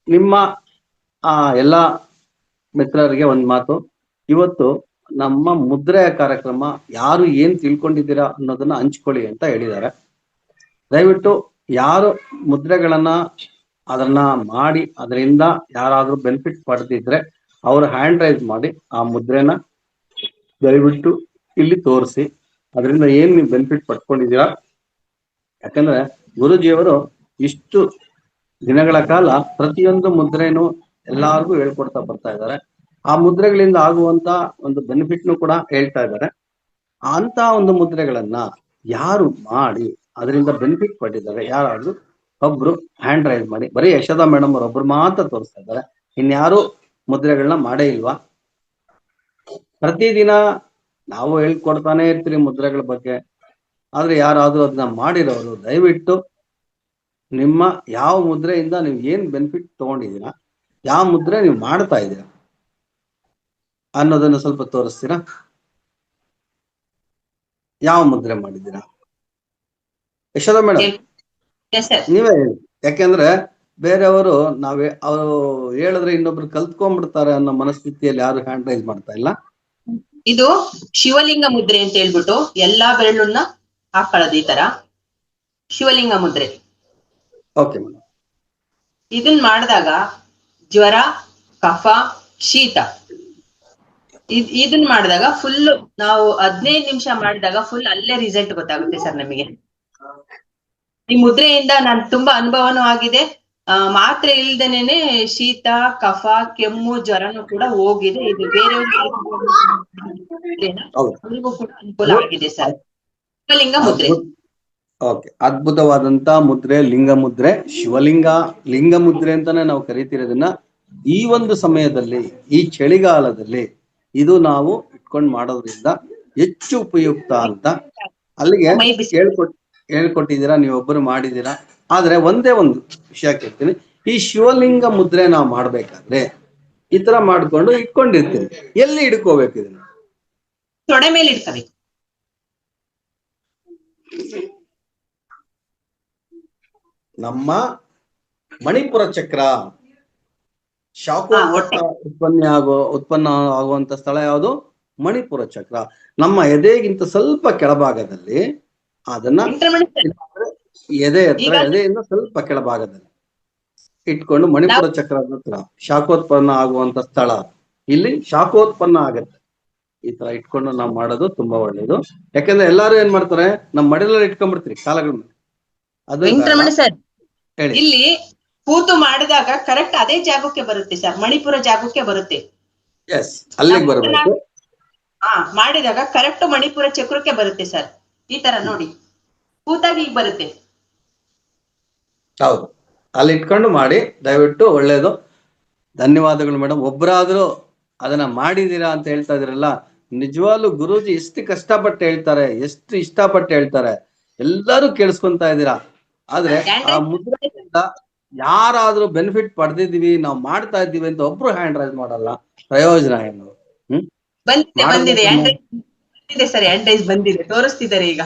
ನಿಮ್ಮ ಎಲ್ಲಾ ಮಿತ್ರರಿಗೆ ಒಂದ್ ಮಾತು. ಇವತ್ತು ನಮ್ಮ ಮುದ್ರೆಯ ಕಾರ್ಯಕ್ರಮ ಯಾರು ಏನ್ ತಿಳ್ಕೊಂಡಿದ್ದೀರಾ ಅನ್ನೋದನ್ನ ಹಂಚ್ಕೊಳ್ಳಿ ಅಂತ ಹೇಳಿದ್ದಾರೆ. ದಯವಿಟ್ಟು ಯಾರು ಮುದ್ರೆಗಳನ್ನ ಅದನ್ನ ಮಾಡಿ ಅದರಿಂದ ಯಾರಾದ್ರೂ ಬೆನಿಫಿಟ್ ಪಡೆದಿದ್ರೆ ಅವ್ರ ಹ್ಯಾಂಡ್ ರೈಸ್ ಮಾಡಿ ಆ ಮುದ್ರೆನ ದಯವಿಟ್ಟು ಇಲ್ಲಿ ತೋರಿಸಿ, ಅದರಿಂದ ಏನ್ ನೀವು ಬೆನಿಫಿಟ್ ಪಡ್ಕೊಂಡಿದ್ದೀರಾ. ಯಾಕಂದ್ರೆ ಗುರುಜಿಯವರು ಇಷ್ಟು ದಿನಗಳ ಕಾಲ ಪ್ರತಿಯೊಂದು ಮುದ್ರೆನೂ ಎಲ್ಲಾರ್ಗು ಹೇಳ್ಕೊಡ್ತಾ ಬರ್ತಾ ಇದ್ದಾರೆ. ಆ ಮುದ್ರೆಗಳಿಂದ ಆಗುವಂತ ಒಂದು ಬೆನಿಫಿಟ್ನು ಕೂಡ ಹೇಳ್ತಾ ಇದ್ದಾರೆ. ಅಂತ ಒಂದು ಮುದ್ರೆಗಳನ್ನ ಯಾರು ಮಾಡಿ ಅದರಿಂದ ಬೆನಿಫಿಟ್ ಪಟ್ಟಿದ್ದಾರೆ ಯಾರಾದ್ರೂ ಒಬ್ರು ಹ್ಯಾಂಡ್ ರೈಸ್ ಮಾಡಿ. ಬರೀ ಯಶೋದಾ ಮೇಡಮ್ ಅವ್ರ ಒಬ್ರು ಮಾತ್ರ ತೋರಿಸ್ತಾ ಇದ್ದಾರೆ, ಇನ್ಯಾರು ಮುದ್ರೆಗಳನ್ನ ಮಾಡೇ ಇಲ್ವಾ? ಪ್ರತಿದಿನ ನಾವು ಹೇಳ್ಕೊಡ್ತಾನೆ ಇರ್ತೀರಿ ಮುದ್ರೆಗಳ ಬಗ್ಗೆ, ಆದ್ರೆ ಯಾರಾದ್ರೂ ಅದನ್ನ ಮಾಡಿರೋರು ದಯವಿಟ್ಟು ನಿಮ್ಮ ಯಾವ ಮುದ್ರೆಯಿಂದ ನೀವು ಏನ್ ಬೆನಿಫಿಟ್ ತಗೊಂಡಿದ್ದೀರಾ, ಯಾವ ಮುದ್ರೆ ನೀವು ಮಾಡ್ತಾ ಇದ್ದೀರಾ ಅನ್ನೋದನ್ನ ಸ್ವಲ್ಪ ತೋರಿಸ್ತೀರಾ? ಯಾವ ಮುದ್ರೆ ಮಾಡಿದ್ದೀರಾ? ಯಶೋದಾ ಮೇಡಮ್ ನೀವೇ ಹೇಳಿ. ಯಾಕೆಂದ್ರೆ ಬೇರೆಯವರು ಅವರು ಹೇಳಿದ್ರೆ ಇನ್ನೊಬ್ರು ಕಲ್ತ್ಕೊಂಡ್ಬಿಡ್ತಾರೆ ಅನ್ನೋ ಮನಸ್ಥಿತಿಯಲ್ಲಿ ಯಾರು ಹ್ಯಾಂಡ್ ರೈಸ್ ಮಾಡ್ತಾ ಇಲ್ಲ. ಇದು ಶಿವಲಿಂಗ ಮುದ್ರೆ ಅಂತ ಹೇಳ್ಬಿಟ್ಟು ಎಲ್ಲಾ ಬೆರಳನ್ನ ಹಾಕೊಳ್ಳೋದು ಈ ತರ ಶಿವಲಿಂಗ ಮುದ್ರೆ. Okay madam. ಇದನ್ ಮಾಡಿದಾಗ ಜ್ವರ, ಕಫ, ಶೀತ ಇದನ್ ಮಾಡಿದಾಗ ಫುಲ್ ನಾವು 15 ನಿಮಿಷ ಮಾಡಿದಾಗ ಫುಲ್ ಅಲ್ಲೇ ರಿಸಲ್ಟ್ ಗೊತ್ತಾಗುತ್ತೆ ಸರ್ ನಮಗೆ. ಈ ಮುದ್ರೆಯಿಂದ ನಾನು ತುಂಬಾ ಅನುಭವನೂ ಆಗಿದೆ. ಮಾತ್ರೆ ಇಲ್ದೇನೆ ಶೀತ, ಕಫ, ಕೆಮ್ಮು, ಜ್ವರನು ಕೂಡ ಹೋಗಿದೆ. ಇದು ಬೇರೆಯವ್ರಿಗೂ ಕೂಡ ಅನುಕೂಲ ಆಗಿದೆ ಸರ್. ಶಿವಲಿಂಗ ಮುದ್ರೆ. ಓಕೆ, ಅದ್ಭುತವಾದಂತ ಮುದ್ರೆ, ಲಿಂಗ ಮುದ್ರೆ, ಶಿವಲಿಂಗ ಲಿಂಗ ಮುದ್ರೆ ಅಂತಾನೆ ನಾವು ಕರಿತಿರೋದನ್ನ ಈ ಒಂದು ಸಮಯದಲ್ಲಿ, ಈ ಚಳಿಗಾಲದಲ್ಲಿ ಇದು ನಾವು ಇಟ್ಕೊಂಡು ಮಾಡೋದ್ರಿಂದ ಹೆಚ್ಚು ಉಪಯುಕ್ತ ಅಂತ ಅಲ್ಲಿಗೆ ಹೇಳ್ಕೊಟ್ಟಿದ್ದೀರಾ, ನೀವೊಬ್ಬರು ಮಾಡಿದ್ದೀರಾ. ಆದ್ರೆ ಒಂದೇ ಒಂದು ವಿಷಯ ಕೇಳ್ತೀನಿ, ಈ ಶಿವಲಿಂಗ ಮುದ್ರೆ ನಾವು ಮಾಡ್ಬೇಕಾದ್ರೆ ಈ ತರ ಮಾಡ್ಕೊಂಡು ಇಟ್ಕೊಂಡಿರ್ತೀವಿ, ಎಲ್ಲಿ ಇಟ್ಕೋಬೇಕು ಇದನ್ನ? ತೊಡೆ ಮೇಲೆ ಇಡ್ಕೋಬೇಕು. ನಮ್ಮ ಮಣಿಪುರ ಚಕ್ರ ಉತ್ಪನ್ನ ಆಗುವಂತ ಸ್ಥಳ ಯಾವುದು? ಮಣಿಪುರ ಚಕ್ರ. ನಮ್ಮ ಎದೆಗಿಂತ ಸ್ವಲ್ಪ ಕೆಳಭಾಗದಲ್ಲಿ ಅದನ್ನ ಎದೆಯಿಂದ ಸ್ವಲ್ಪ ಕೆಳಭಾಗದಲ್ಲಿ ಇಟ್ಕೊಂಡು ಮಣಿಪುರ ಚಕ್ರದ ಹತ್ರ ಶಾಖೋತ್ಪನ್ನ ಆಗುವಂತ ಸ್ಥಳ, ಇಲ್ಲಿ ಶಾಖೋತ್ಪನ್ನ ಆಗತ್ತೆ. ಈ ತರ ಇಟ್ಕೊಂಡು ನಾವು ಮಾಡೋದು ತುಂಬಾ ಒಳ್ಳೇದು. ಯಾಕಂದ್ರೆ ಎಲ್ಲಾರು ಏನ್ ಮಾಡ್ತಾರೆ, ನಮ್ ಮಡಿಲಲ್ಲಿ ಇಟ್ಕೊಂಡ್ಬಿಡ್ತೀರಿ ಕಾಲಗಳನ್ನ. ಅದು ಸರ್ ಇಲ್ಲಿ ಕೂತು ಮಾಡಿದಾಗ ಕರೆಕ್ಟ್ ಅದೇ ಜಾಗಕ್ಕೆ ಬರುತ್ತೆ ಸರ್, ಮಣಿಪುರ ಜಾಗಕ್ಕೆ ಬರುತ್ತೆ. ಎಸ್, ಅಲ್ಲಿಗೆ ಬರಬೇಕು. ಮಾಡಿದಾಗ ಕರೆಕ್ಟ್ ಮಣಿಪುರ ಚಕ್ರಕ್ಕೆ ಬರುತ್ತೆ ಸರ್. ಈ ತರ ನೋಡಿ, ಕೂತಾಗಿ ಈಗ ಬರುತ್ತೆ. ಹೌದು, ಅಲ್ಲಿ ಇಟ್ಕೊಂಡು ಮಾಡಿ ದಯವಿಟ್ಟು, ಒಳ್ಳೇದು. ಧನ್ಯವಾದಗಳು ಮೇಡಮ್. ಒಬ್ಬರಾದ್ರೂ ಅದನ್ನ ಮಾಡಿದೀರಾ ಅಂತ ಹೇಳ್ತಾ ಇದ್ರಲ್ಲ, ನಿಜವಾಗ್ಲೂ ಗುರೂಜಿ ಎಷ್ಟು ಕಷ್ಟಪಟ್ಟು ಹೇಳ್ತಾರೆ, ಎಷ್ಟು ಇಷ್ಟಪಟ್ಟು ಹೇಳ್ತಾರೆ, ಎಲ್ಲರೂ ಕೇಳಿಸ್ಕೊಂತಾ ಇದ್ದೀರಾ. ಆದ್ರೆ ಆ ಮುದ್ರೆಯಿಂದ ಯಾರಾದ್ರೂ ಬೆನಿಫಿಟ್ ಪಡೆದಿದೀವಿ, ನಾವು ಮಾಡ್ತಾ ಇದ್ದೀವಿ ಅಂತ ಒಬ್ರು ಹ್ಯಾಂಡ್ ರೈಸ್ ಮಾಡಲ್ಲ, ಪ್ರಯೋಜನ ಏನು? ಬಂದಿದೆ ಸರ್, ಹ್ಯಾಂಡ್ ರೈಸ್ ಬಂದಿದೆ, ತೋರಿಸ್ತಿದ್ದಾರೆ ಈಗ.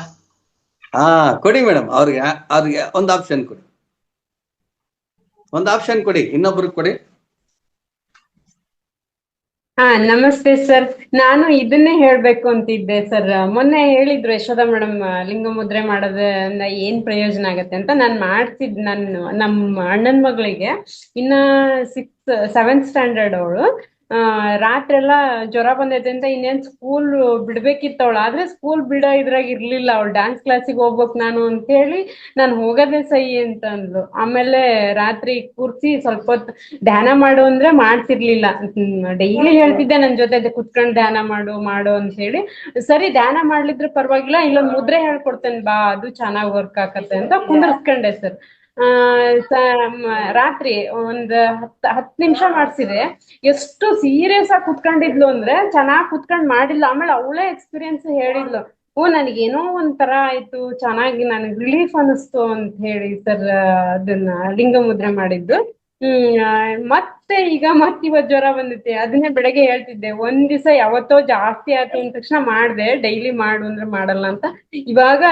ಕೊಡಿ ಮೇಡಮ್, ಅವ್ರಿಗೆ ಒಂದು ಆಪ್ಷನ್ ಕೊಡಿ, ಇನ್ನೊಬ್ರಿಗೆ ಕೊಡಿ. ನಮಸ್ತೆ ಸರ್. ನಾನು ಇದನ್ನೇ ಹೇಳ್ಬೇಕು ಅಂತಿದ್ದೆ ಸರ್. ಮೊನ್ನೆ ಹೇಳಿದ್ರು ಯಶೋಧ ಮೇಡಮ್ ಲಿಂಗ ಮುದ್ರೆ ಮಾಡೋದ್ರಿಂದ ಏನ್ ಪ್ರಯೋಜನ ಆಗತ್ತೆ ಅಂತ. ನಾನು ಮಾಡ್ತಿದ್, ನಮ್ಮ ಅಣ್ಣನ ಮಗಳಿಗೆ ಇನ್ನ 7th ಸ್ಟ್ಯಾಂಡರ್ಡ್ ಅವಳು. ರಾತ್ರಿ ಎಲ್ಲ ಜ್ವರ ಬಂದೈತೆ ಅಂತ ಇನ್ನೇನ್ ಸ್ಕೂಲ್ ಬಿಡ್ಬೇಕಿತ್ತು ಅವಳು. ಆದ್ರೆ ಸ್ಕೂಲ್ ಬಿಡೋ ಇದ್ರಾಗ ಇರ್ಲಿಲ್ಲ ಅವಳು. ಡ್ಯಾನ್ಸ್ ಕ್ಲಾಸಿಗೆ ಹೋಗ್ಬೇಕು ನಾನು ಅಂತ ಹೇಳಿ ನಾನು ಹೋಗೋದೇ ಸಹಿ ಅಂತ ಅಂದ್ಲು. ಆಮೇಲೆ ರಾತ್ರಿ ಕೂರ್ಸಿ ಸ್ವಲ್ಪ ಹೊತ್ತು ಧ್ಯಾನ ಮಾಡು ಅಂದ್ರೆ ಮಾಡ್ತಿರ್ಲಿಲ್ಲ. ಡೈಲಿ ಹೇಳ್ತಿದ್ದೆ ನನ್ ಜೊತೆ ಕುತ್ಕೊಂಡ್ ಧ್ಯಾನ ಮಾಡು ಅಂತ ಹೇಳಿ. ಸರಿ ಧ್ಯಾನ ಮಾಡ್ಲಿದ್ರೆ ಪರವಾಗಿಲ್ಲ, ಇಲ್ಲೊಂದ್ ಮುದ್ರೆ ಹೇಳ್ಕೊಡ್ತೇನೆ ಬಾ, ಅದು ಚೆನ್ನಾಗ್ ವರ್ಕ್ ಆಕತ್ತೆ ಅಂತ ಕುಂದರ್ಸ್ಕೊಂಡೆ ಸರ್. ರಾತ್ರಿ ಒಂದ್ 10 ನಿಮಿಷ ಮಾಡ್ಸಿದ್ರೆ ಎಷ್ಟು ಸೀರಿಯಸ್ ಆಗಿ ಕುತ್ಕೊಂಡಿದ್ಲು ಅಂದ್ರೆ, ಚೆನ್ನಾಗ್ ಕುತ್ಕೊಂಡ್ ಮಾಡಿಲ್ಲ. ಆಮೇಲೆ ಅವಳೇ ಎಕ್ಸ್ಪೀರಿಯನ್ಸ್ ಹೇಳಿದ್ಲು, ನನಗೇನೋ ಒಂಥರ ಆಯ್ತು, ಚೆನ್ನಾಗಿ ನನಗ್ ರಿಲೀಫ್ ಅನಿಸ್ತು ಅಂತ ಹೇಳಿ ಸರ್ ಅದನ್ನ ಲಿಂಗ ಮುದ್ರೆ ಮಾಡಿದ್ದು. ಮತ್ತೆ ಇವತ್ ಜ್ವರ ಬಂದಿತ್ತೆ. ಅದನ್ನೇ ಬೆಳಗ್ಗೆ ಹೇಳ್ತಿದ್ದೆ, ಒಂದ್ ದಿವಸ ಯಾವತ್ತೋ ಜಾಸ್ತಿ ಆಯ್ತು ಅಂದ ತಕ್ಷಣ ಮಾಡ್ದೆ, ಡೈಲಿ ಮಾಡು ಅಂದ್ರೆ ಮಾಡಲ್ಲ ಅಂತ. ಇವಾಗ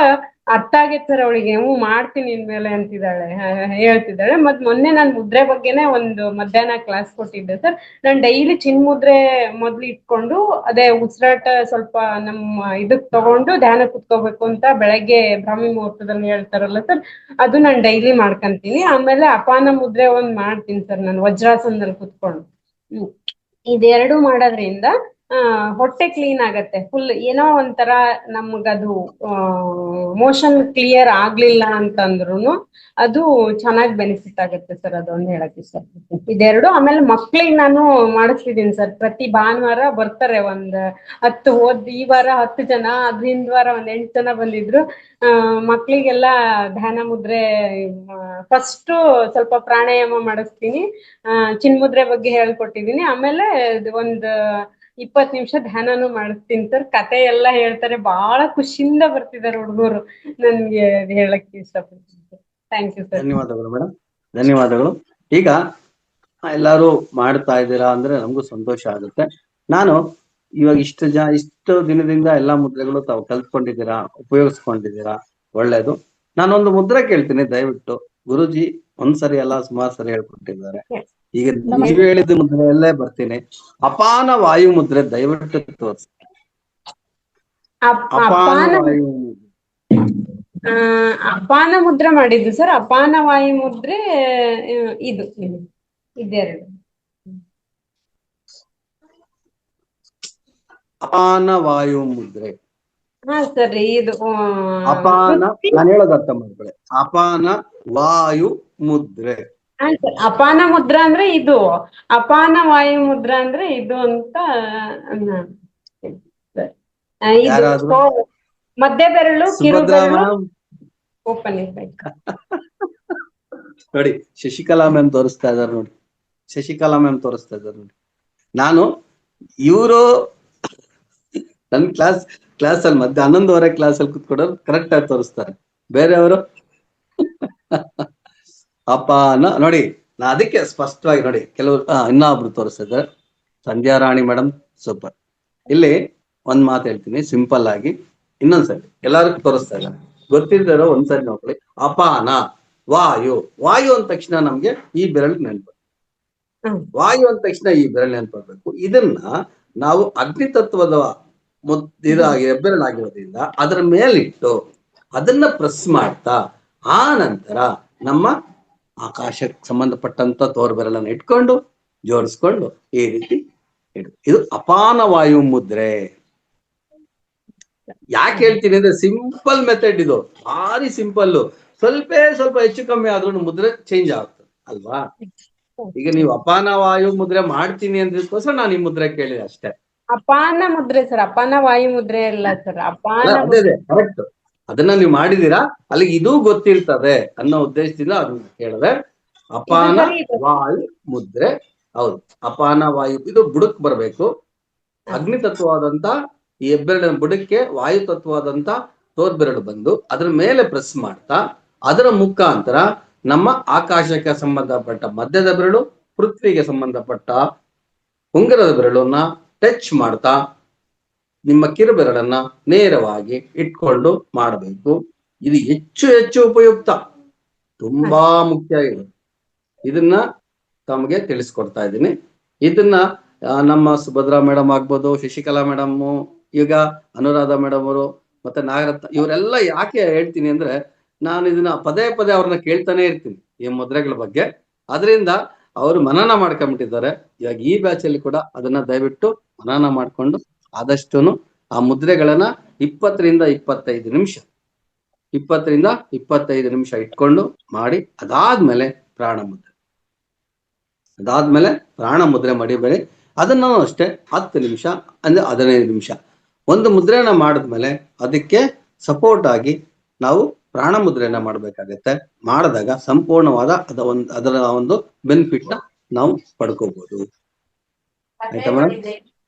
ಅರ್ಥ ಆಗೈತೆ ಸರ್ ಅವಳಿಗೆ, ಮಾಡ್ತೀನಿ ಇನ್ಮೇಲೆ ಅಂತಿದ್ದಾಳೆ, ಹೇಳ್ತಿದ್ದಾಳೆ. ಮತ್ ಮೊನ್ನೆ ನಾನ್ ಮುದ್ರೆ ಬಗ್ಗೆನೆ ಒಂದು ಮಧ್ಯಾಹ್ನ ಕ್ಲಾಸ್ ಕೊಟ್ಟಿದ್ದೆ ಸರ್. ನಾನ್ ಡೈಲಿ ಮುದ್ರೆ ಮೊದ್ಲು ಇಟ್ಕೊಂಡು, ಅದೇ ಉಸಿರಾಟ ಸ್ವಲ್ಪ ನಮ್ಮ ಇದಕ್ ತಗೊಂಡು ಧ್ಯಾನ ಕುತ್ಕೋಬೇಕು ಅಂತ ಬೆಳಗ್ಗೆ ಬ್ರಾಹ್ಮಿ ಮುಹೂರ್ತದಲ್ಲಿ ಹೇಳ್ತಾರಲ್ಲ ಸರ್, ಅದು ನಾನ್ ಡೈಲಿ ಮಾಡ್ಕೊಂತೀನಿ. ಆಮೇಲೆ ಅಪಾನ ಮುದ್ರೆ ಒಂದ್ ಮಾಡ್ತೀನಿ ಸರ್ ನಾನು ವಜ್ರಾಸನದಲ್ಲಿ ಕುತ್ಕೊಂಡು. ಇದೆರಡು ಮಾಡೋದ್ರಿಂದ ಹೊಟ್ಟೆ ಕ್ಲೀನ್ ಆಗತ್ತೆ. ಫುಲ್ ಏನೋ ಒಂಥರ ನಮ್ಗದು ಮೋಷನ್ ಕ್ಲಿಯರ್ ಆಗ್ಲಿಲ್ಲ ಅಂತಂದ್ರುನು ಅದು ಚೆನ್ನಾಗಿ ಬೆನಿಫಿಟ್ ಆಗುತ್ತೆ ಸರ್. ಅದೊಂದು ಹೇಳಕ್ ಇಷ್ಟಪಡ್ತೀನಿ. ಇದೆರಡು. ಆಮೇಲೆ ಮಕ್ಳಿಗೆ ನಾನು ಮಾಡಿಸ್ತಿದ್ದೀನಿ ಸರ್. ಪ್ರತಿ ಭಾನುವಾರ ಬರ್ತಾರೆ, ಒಂದ್ 10 ಈ ವಾರ 10 ಜನ, ಅದ್ರ ಹಿಂದ್ ವಾರ ಒಂದ್ 8 ಜನ ಬಂದಿದ್ರು. ಮಕ್ಳಿಗೆಲ್ಲ ಧ್ಯಾನ ಮುದ್ರೆ ಫಸ್ಟ್ ಸ್ವಲ್ಪ ಪ್ರಾಣಾಯಾಮ ಮಾಡಿಸ್ತೀನಿ, ಚಿನ್ಮುದ್ರೆ ಬಗ್ಗೆ ಹೇಳ್ಕೊಟ್ಟಿದೀನಿ. ಆಮೇಲೆ ಒಂದ್ 20 ನಿಮಿಷ ಧ್ಯಾನನೂ ಮಾಡಿಸ್ತೀನಿ ಸರ್. ಕತೆ ಎಲ್ಲ ಹೇಳ್ತಾರೆ, ಬಹಳ ಖುಷಿಯಿಂದ ಬರ್ತಿದ್ದಾರೆ ಹುಡುಗರು. ನನ್ಗೆ ಹೇಳಕ್ ಇಷ್ಟಪಡ್ತೀನಿ ಸರ್. Thank you sir. ಧನ್ಯವಾದಗಳು ಮೇಡಮ್, ಧನ್ಯವಾದಗಳು. ಈಗ ಎಲ್ಲಾರು ಮಾಡ್ತಾ ಇದ್ದೀರಾ ಅಂದ್ರೆ ನಮಗೂ ಸಂತೋಷ ಆಗುತ್ತೆ. ನಾನು ಇವಾಗ ಇಷ್ಟು ದಿನದಿಂದ ಎಲ್ಲಾ ಮುದ್ರೆಗಳು ತಾವು ಕಲ್ತ್ಕೊಂಡಿದ್ದೀರಾ, ಉಪಯೋಗಿಸ್ಕೊಂಡಿದ್ದೀರಾ, ಒಳ್ಳೇದು. ನಾನೊಂದು ಮುದ್ರೆ ಕೇಳ್ತೀನಿ, ದಯವಿಟ್ಟು. ಗುರುಜಿ ಒಂದ್ಸರಿ ಅಲ್ಲ ಸುಮಾರು ಸರಿ ಹೇಳ್ಕೊಟ್ಟಿದ್ದಾರೆ. ಈಗ ನೀವು ಹೇಳಿದ ಮುದ್ರೆಯಲ್ಲೇ ಬರ್ತೀನಿ. ಅಪಾನ ವಾಯು ಮುದ್ರೆ ದಯವಿಟ್ಟು ತೋರಿಸಿ. ಅಪಾನ ವಾಯು ಅಪಾನ ಮುದ್ರೆ ಮಾಡಿದ್ದು ಸರ್. ಅಪಾನ ವಾಯು ಮುದ್ರೆ ಇದೆರಡು. ಅಪಾನ ವಾಯು ಮುದ್ರೆ. ಹಾ ಸರ್, ಇದು ಅಪಾನ, ನಾನು ಹೇಳೋದು ಅರ್ಥ ಮಾಡ್ಕೊಳ್ಳಿ. ಅಪಾನ ವಾಯು ಮುದ್ರೆ ಅಪಾನ ಮುದ್ರಾ ಅಂದ್ರೆ ಇದು, ಅಪಾನ ವಾಯು ಮುದ್ರಾ ಅಂದ್ರೆ ಇದು ಅಂತ ಇದು ಯಾರಾದ್ರು ಮಧ್ಯ ಬೆರಳು ಕಿರು ಸುಭದ್ರಾ ಬೆರಳು ಮ್ಯಾಮ್ ಓಪನ್ ಇರ್ಬೇಕು. ನೋಡಿ ಶಶಿಕಲಾ ಮ್ಯಾಮ್ ತೋರಿಸ್ತಾ ಇದಾರೆ ನೋಡಿ, ಶಶಿಕಲಾ ಮ್ಯಾಮ್ ತೋರಿಸ್ತಾ ಇದಾರೆ ನೋಡಿ. ನಾನು ಇವರು ನನ್ನ ಕ್ಲಾಸ್ ಅಲ್ಲಿ ಮಧ್ಯ 11:30 ಕ್ಲಾಸ್ ಅಲ್ಲಿ ಕುತ್ಕೊಡೋರು ಕರೆಕ್ಟ್ ಆಗಿ ತೋರಿಸ್ತಾರೆ. ಬೇರೆಯವರು ಅಪಾನ ನೋಡಿ, ನಾ ಅದಕ್ಕೆ ಸ್ಪಷ್ಟವಾಗಿ ನೋಡಿ ಕೆಲವರು ಇನ್ನೊಬ್ರು ತೋರಿಸ್ತಾ ಇದ್ದಾರೆ. ಸಂಧ್ಯಾ ರಾಣಿ ಮೇಡಮ್ ಸೂಪರ್. ಇಲ್ಲಿ ಒಂದ್ ಮಾತು ಹೇಳ್ತೀನಿ ಸಿಂಪಲ್ ಆಗಿ, ಇನ್ನೊಂದ್ಸರಿ ಎಲ್ಲರಿಗೂ ತೋರಿಸ್ತಾ ಇದ್ದಾರೆ, ಗೊತ್ತಿದ್ದಾರೋ ಒಂದ್ಸರಿ ನೋಡ್ಕೊಳ್ಳಿ. ಅಪಾನ ವಾಯು, ವಾಯು ಅಂದ ತಕ್ಷಣ ನಮ್ಗೆ ಈ ಬೆರಳು ನೆನಪು, ವಾಯು ಅಂದ ತಕ್ಷಣ ಈ ಬೆರಳು ನೆನಪಾಗಬೇಕು. ಇದನ್ನ ನಾವು ಅಗ್ನಿ ತತ್ವದ ಹೆಬ್ಬೆರಳಾಗಿರೋದ್ರಿಂದ ಅದರ ಮೇಲಿಟ್ಟು ಅದನ್ನ ಪ್ರೆಸ್ ಮಾಡ್ತಾ ಆ ನಂತರ ನಮ್ಮ ಆಕಾಶಕ್ಕೆ ಸಂಬಂಧಪಟ್ಟಂತ ತೋರ್ ಬೆರಳನ್ನು ಇಟ್ಕೊಂಡು ಜೋಡಿಸ್ಕೊಂಡು ಈ ರೀತಿ ಇಡು. ಇದು ಅಪಾನ ವಾಯು ಮುದ್ರೆ. ಯಾಕೆ ಹೇಳ್ತೀನಿ ಅಂದ್ರೆ ಸಿಂಪಲ್ ಮೆಥಡ್ ಇದು, ಭಾರಿ ಸಿಂಪಲ್. ಸ್ವಲ್ಪ ಹೆಚ್ಚು ಕಮ್ಮಿ ಆದ್ರೂ ಮುದ್ರೆ ಚೇಂಜ್ ಆಗ್ತದೆ ಅಲ್ವಾ. ಈಗ ನೀವು ಅಪಾನ ವಾಯು ಮುದ್ರೆ ಮಾಡ್ತೀನಿ ಅಂದಕ್ಕೋಸ್ಕರ ನಾನು ಈ ಮುದ್ರೆ ಕೇಳಿದೆ ಅಷ್ಟೇ. ಅಪಾನ ಮುದ್ರೆ ಸರ್, ಅಪಾನ ವಾಯು ಮುದ್ರೆ ಇಲ್ಲ ಸರ್, ಅಪಾನ ಅದೇ ಕರೆಕ್ಟ್. ಅದನ್ನ ನೀವು ಮಾಡಿದೀರಾ, ಅಲ್ಲಿಗೆ ಇದೂ ಗೊತ್ತಿರ್ತದೆ ಅನ್ನೋ ಉದ್ದೇಶದಿಂದ ಅದನ್ನ ಕೇಳಿದೆ. ಅಪಾನ ವಾಯು ಮುದ್ರೆ, ಹೌದು ಅಪಾನ ವಾಯು ಇದು ಬುಡಕ್ ಬರ್ಬೇಕು. ಅಗ್ನಿ ತತ್ವವಾದಂತ ಈ ಹೆಬ್ಬೆರಳಿನ ಬುಡಕ್ಕೆ ವಾಯು ತತ್ವವಾದಂತ ತೋರ್ಬೆರಳು ಬಂದು ಅದ್ರ ಮೇಲೆ ಪ್ರೆಸ್ ಮಾಡ್ತಾ ಅದರ ಮುಖಾಂತರ ನಮ್ಮ ಆಕಾಶಕ್ಕೆ ಸಂಬಂಧಪಟ್ಟ ಮಧ್ಯದ ಬೆರಳು, ಪೃಥ್ವಿಗೆ ಸಂಬಂಧಪಟ್ಟ ಉಂಗುರದ ಬೆರಳನ್ನ ಟಚ್ ಮಾಡ್ತಾ ನಿಮ್ಮ ಕಿರುಬೆರಳನ್ನ ನೇರವಾಗಿ ಇಟ್ಕೊಂಡು ಮಾಡಬೇಕು. ಇದು ಹೆಚ್ಚು ಉಪಯುಕ್ತ, ತುಂಬಾ ಮುಖ್ಯ ಇದು. ಇದನ್ನ ತಮಗೆ ತಿಳಿಸ್ಕೊಡ್ತಾ ಇದ್ದೀನಿ. ಇದನ್ನ ನಮ್ಮ ಸುಭದ್ರಾ ಮೇಡಮ್ ಆಗ್ಬೋದು, ಶಶಿಕಲಾ ಮೇಡಮ್, ಈಗ ಅನುರಾಧ ಮೇಡಮ್ ಅವರು, ಮತ್ತೆ ನಾಗರತ್ನ, ಇವರೆಲ್ಲ ಯಾಕೆ ಹೇಳ್ತೀನಿ ಅಂದ್ರೆ ನಾನು ಇದನ್ನ ಪದೇ ಅವ್ರನ್ನ ಕೇಳ್ತಾನೆ ಇರ್ತೀನಿ ಈ ಮುದ್ರೆಗಳ ಬಗ್ಗೆ. ಅದರಿಂದ ಅವರು ಮನನ ಮಾಡ್ಕೊಂಡ್ಬಿಟ್ಟಿದ್ದಾರೆ. ಇವಾಗ ಈ ಬ್ಯಾಚ್ ಅಲ್ಲಿ ಕೂಡ ಅದನ್ನ ದಯವಿಟ್ಟು ಮನನ ಮಾಡ್ಕೊಂಡು ಆದಷ್ಟು ಆ ಮುದ್ರೆಗಳನ್ನ 20 ರಿಂದ 25 ನಿಮಿಷ 20 ರಿಂದ 25 ನಿಮಿಷ ಇಟ್ಕೊಂಡು ಮಾಡಿ. ಅದಾದ್ಮೇಲೆ ಪ್ರಾಣ ಮುದ್ರೆ ಮಡಿಬೇಡಿ. ಅದನ್ನು ಅಷ್ಟೇ 10 ನಿಮಿಷ ಅಂದ್ರೆ 15 ನಿಮಿಷ ಒಂದು ಮುದ್ರೆನ ಮಾಡಿದ್ಮೇಲೆ ಅದಕ್ಕೆ ಸಪೋರ್ಟ್ ಆಗಿ ನಾವು ಪ್ರಾಣ ಮುದ್ರೆನ ಮಾಡ್ಬೇಕಾಗತ್ತೆ. ಮಾಡಿದಾಗ ಸಂಪೂರ್ಣವಾದ ಅದರ ಒಂದು ಬೆನಿಫಿಟ್ ನ ನಾವು ಪಡ್ಕೋಬಹುದು. ಆಯ್ತಾ madam?